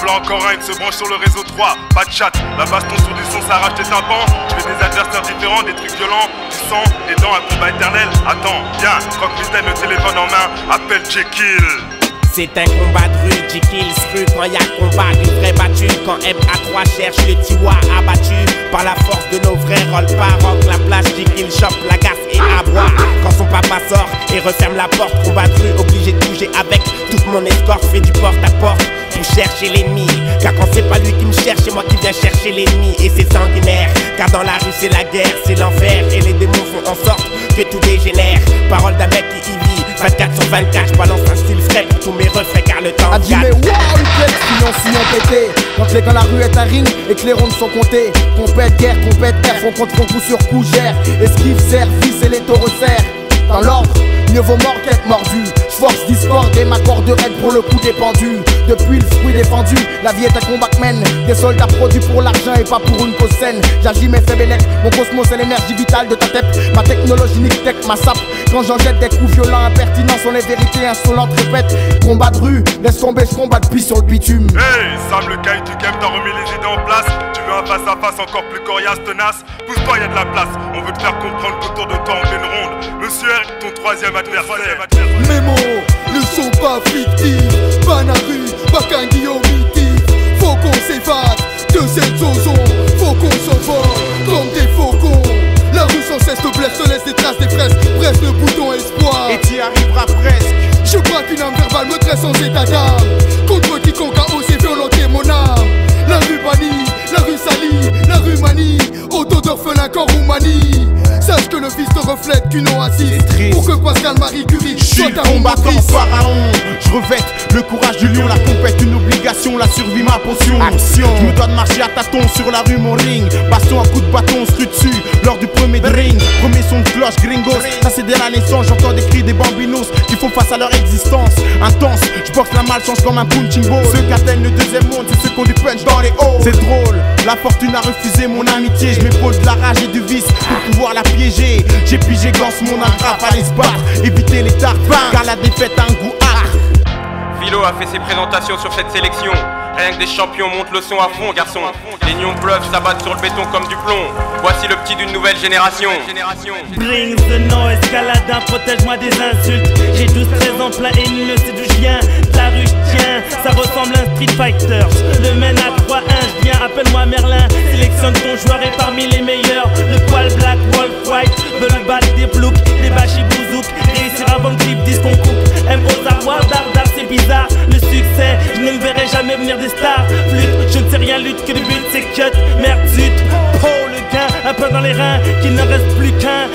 Speaker 1: Encore un, se branche sur le réseau 3, pas de chat, la baston sur du son s'arrache tes tympans. Je fais des adversaires différents, des trucs violents, du sang, des dents, un combat éternel. Attends, viens, croque mitaine, le téléphone en main, appelle Jekyll.
Speaker 3: C'est un combat de rue, Jekyll rue quand y'a combat, une vraie battue. Quand MA3 cherche le Tiwa abattu par la force de nos vrais rôles paroc. La place, Jekyll chope la gasse et aboie. Quand son papa sort et referme la porte, combat de rue, obligé de bouger avec toute mon escorte, fait du porte à porte pour chercher l'ennemi. Car quand c'est pas lui qui me cherche, c'est moi qui viens chercher l'ennemi. Et c'est sanguinaire, car dans la rue c'est la guerre, c'est l'enfer. Et les démons font en sorte que tout dégénère. Parole d'un mec qui y vit 24 sur 24, je balance un style frais pour tous mes refrains car le temps
Speaker 2: a dit mais waouh, sinon pété. Quand la rue est un ring et que les rondes sont comptées. Compète, guerre, compète, air, front contre front, coup sur coup, gère. Esquive, service et les taureaux serrent. Dans l'ordre, mieux vaut mort qu'être mordu. J'force discorde et ma corde raide pour le coup dépendu. Depuis le fruit défendu, la vie est un combat que mène. Des soldats produits pour l'argent et pas pour une cause saine. J'agis mes faits bélèques, mon cosmos c'est l'énergie vitale de ta tête. Ma technologie nique tech, ma sape. Quand j'en jette des coups violents, impertinents sont les vérités insolentes, répète. Combat de rue, laisse tomber, je combat depuis sur le bitume.
Speaker 1: Hey, Sam le caille du game, t'as remis les idées en place. Tu veux un face à face encore plus coriace, tenace. Pousse-toi, y'a de la place. On veut te faire comprendre qu'autour de toi on fait une ronde. Monsieur R, ton troisième adversaire.
Speaker 4: Mes mots ne sont pas fictifs. Banaru, Bakangi omitif. Faut qu'on s'évade de cette zone. Faut qu'on s'envole comme des faucons. La rue sans cesse te blesse, te laisse des traces, des fraises. Presse le bouton espoir
Speaker 5: et t'y arriveras presque.
Speaker 4: Je braque une âme verbale, me dresse en état d'âme. Contre quiconque a osé violenter mon âme. La rue bannie, la rue salie, la rue manie. Auto d'orphelin qu'en Roumanie. Sache que le vice te reflète qu'une oasis. Pour que Pascal Marie Curie soit ta
Speaker 5: combattant pharaon. Je revête le courage du lion, la compète une obligation, la survie ma potion. Action. Je me dois de marcher à tâtons sur la rue mon ring. Baston à coup de bâton, on se tue dessus lors du premier ring. Premier son de cloche, gringos. Ça c'est dès la naissance, j'entends des cris des bambinos qui font face à leur existence. Intense, je boxe la malchance comme un punching ball. Ceux qui atteignent le deuxième monde, c'est ceux qui ont du punch dans les hauts. C'est drôle, la fortune a refusé mon amitié. Je m'épaule de la rage et du vice pour pouvoir la piéger. J'ai pigé glance mon attrape, allez se battre, éviter les tarpins, car la défaite a un goût âpre.
Speaker 10: Philo a fait ses présentations sur cette sélection. Rien que des champions montent le son à fond, garçon. Les nions bluffs s'abattent sur le béton comme du plomb. Voici le petit d'une nouvelle génération.
Speaker 13: Bring the noise, Caladin, protège-moi des insultes. J'ai 12-13 ans plein et nul ne sait d'où je viens. De la rue je tiens, ça ressemble à un Street Fighter. Je le mène à 3-1, je viens, appelle-moi Merlin. Sélectionne ton joueur et parmi les meilleurs. Le poil black, wolf white, veulent battre des blouks, des bachis bouzouk. Réussir avant le clip, disent qu'on coupe. M.O.Z.A.R.W.A.R. Dardar, c'est bizarre. Le succès, je ne me verrai jamais venir des stars. Flûte, je ne sais rien, lutte que le but c'est cut. Merde zut, oh le gain, un peu dans les reins, qu'il ne reste plus qu'un.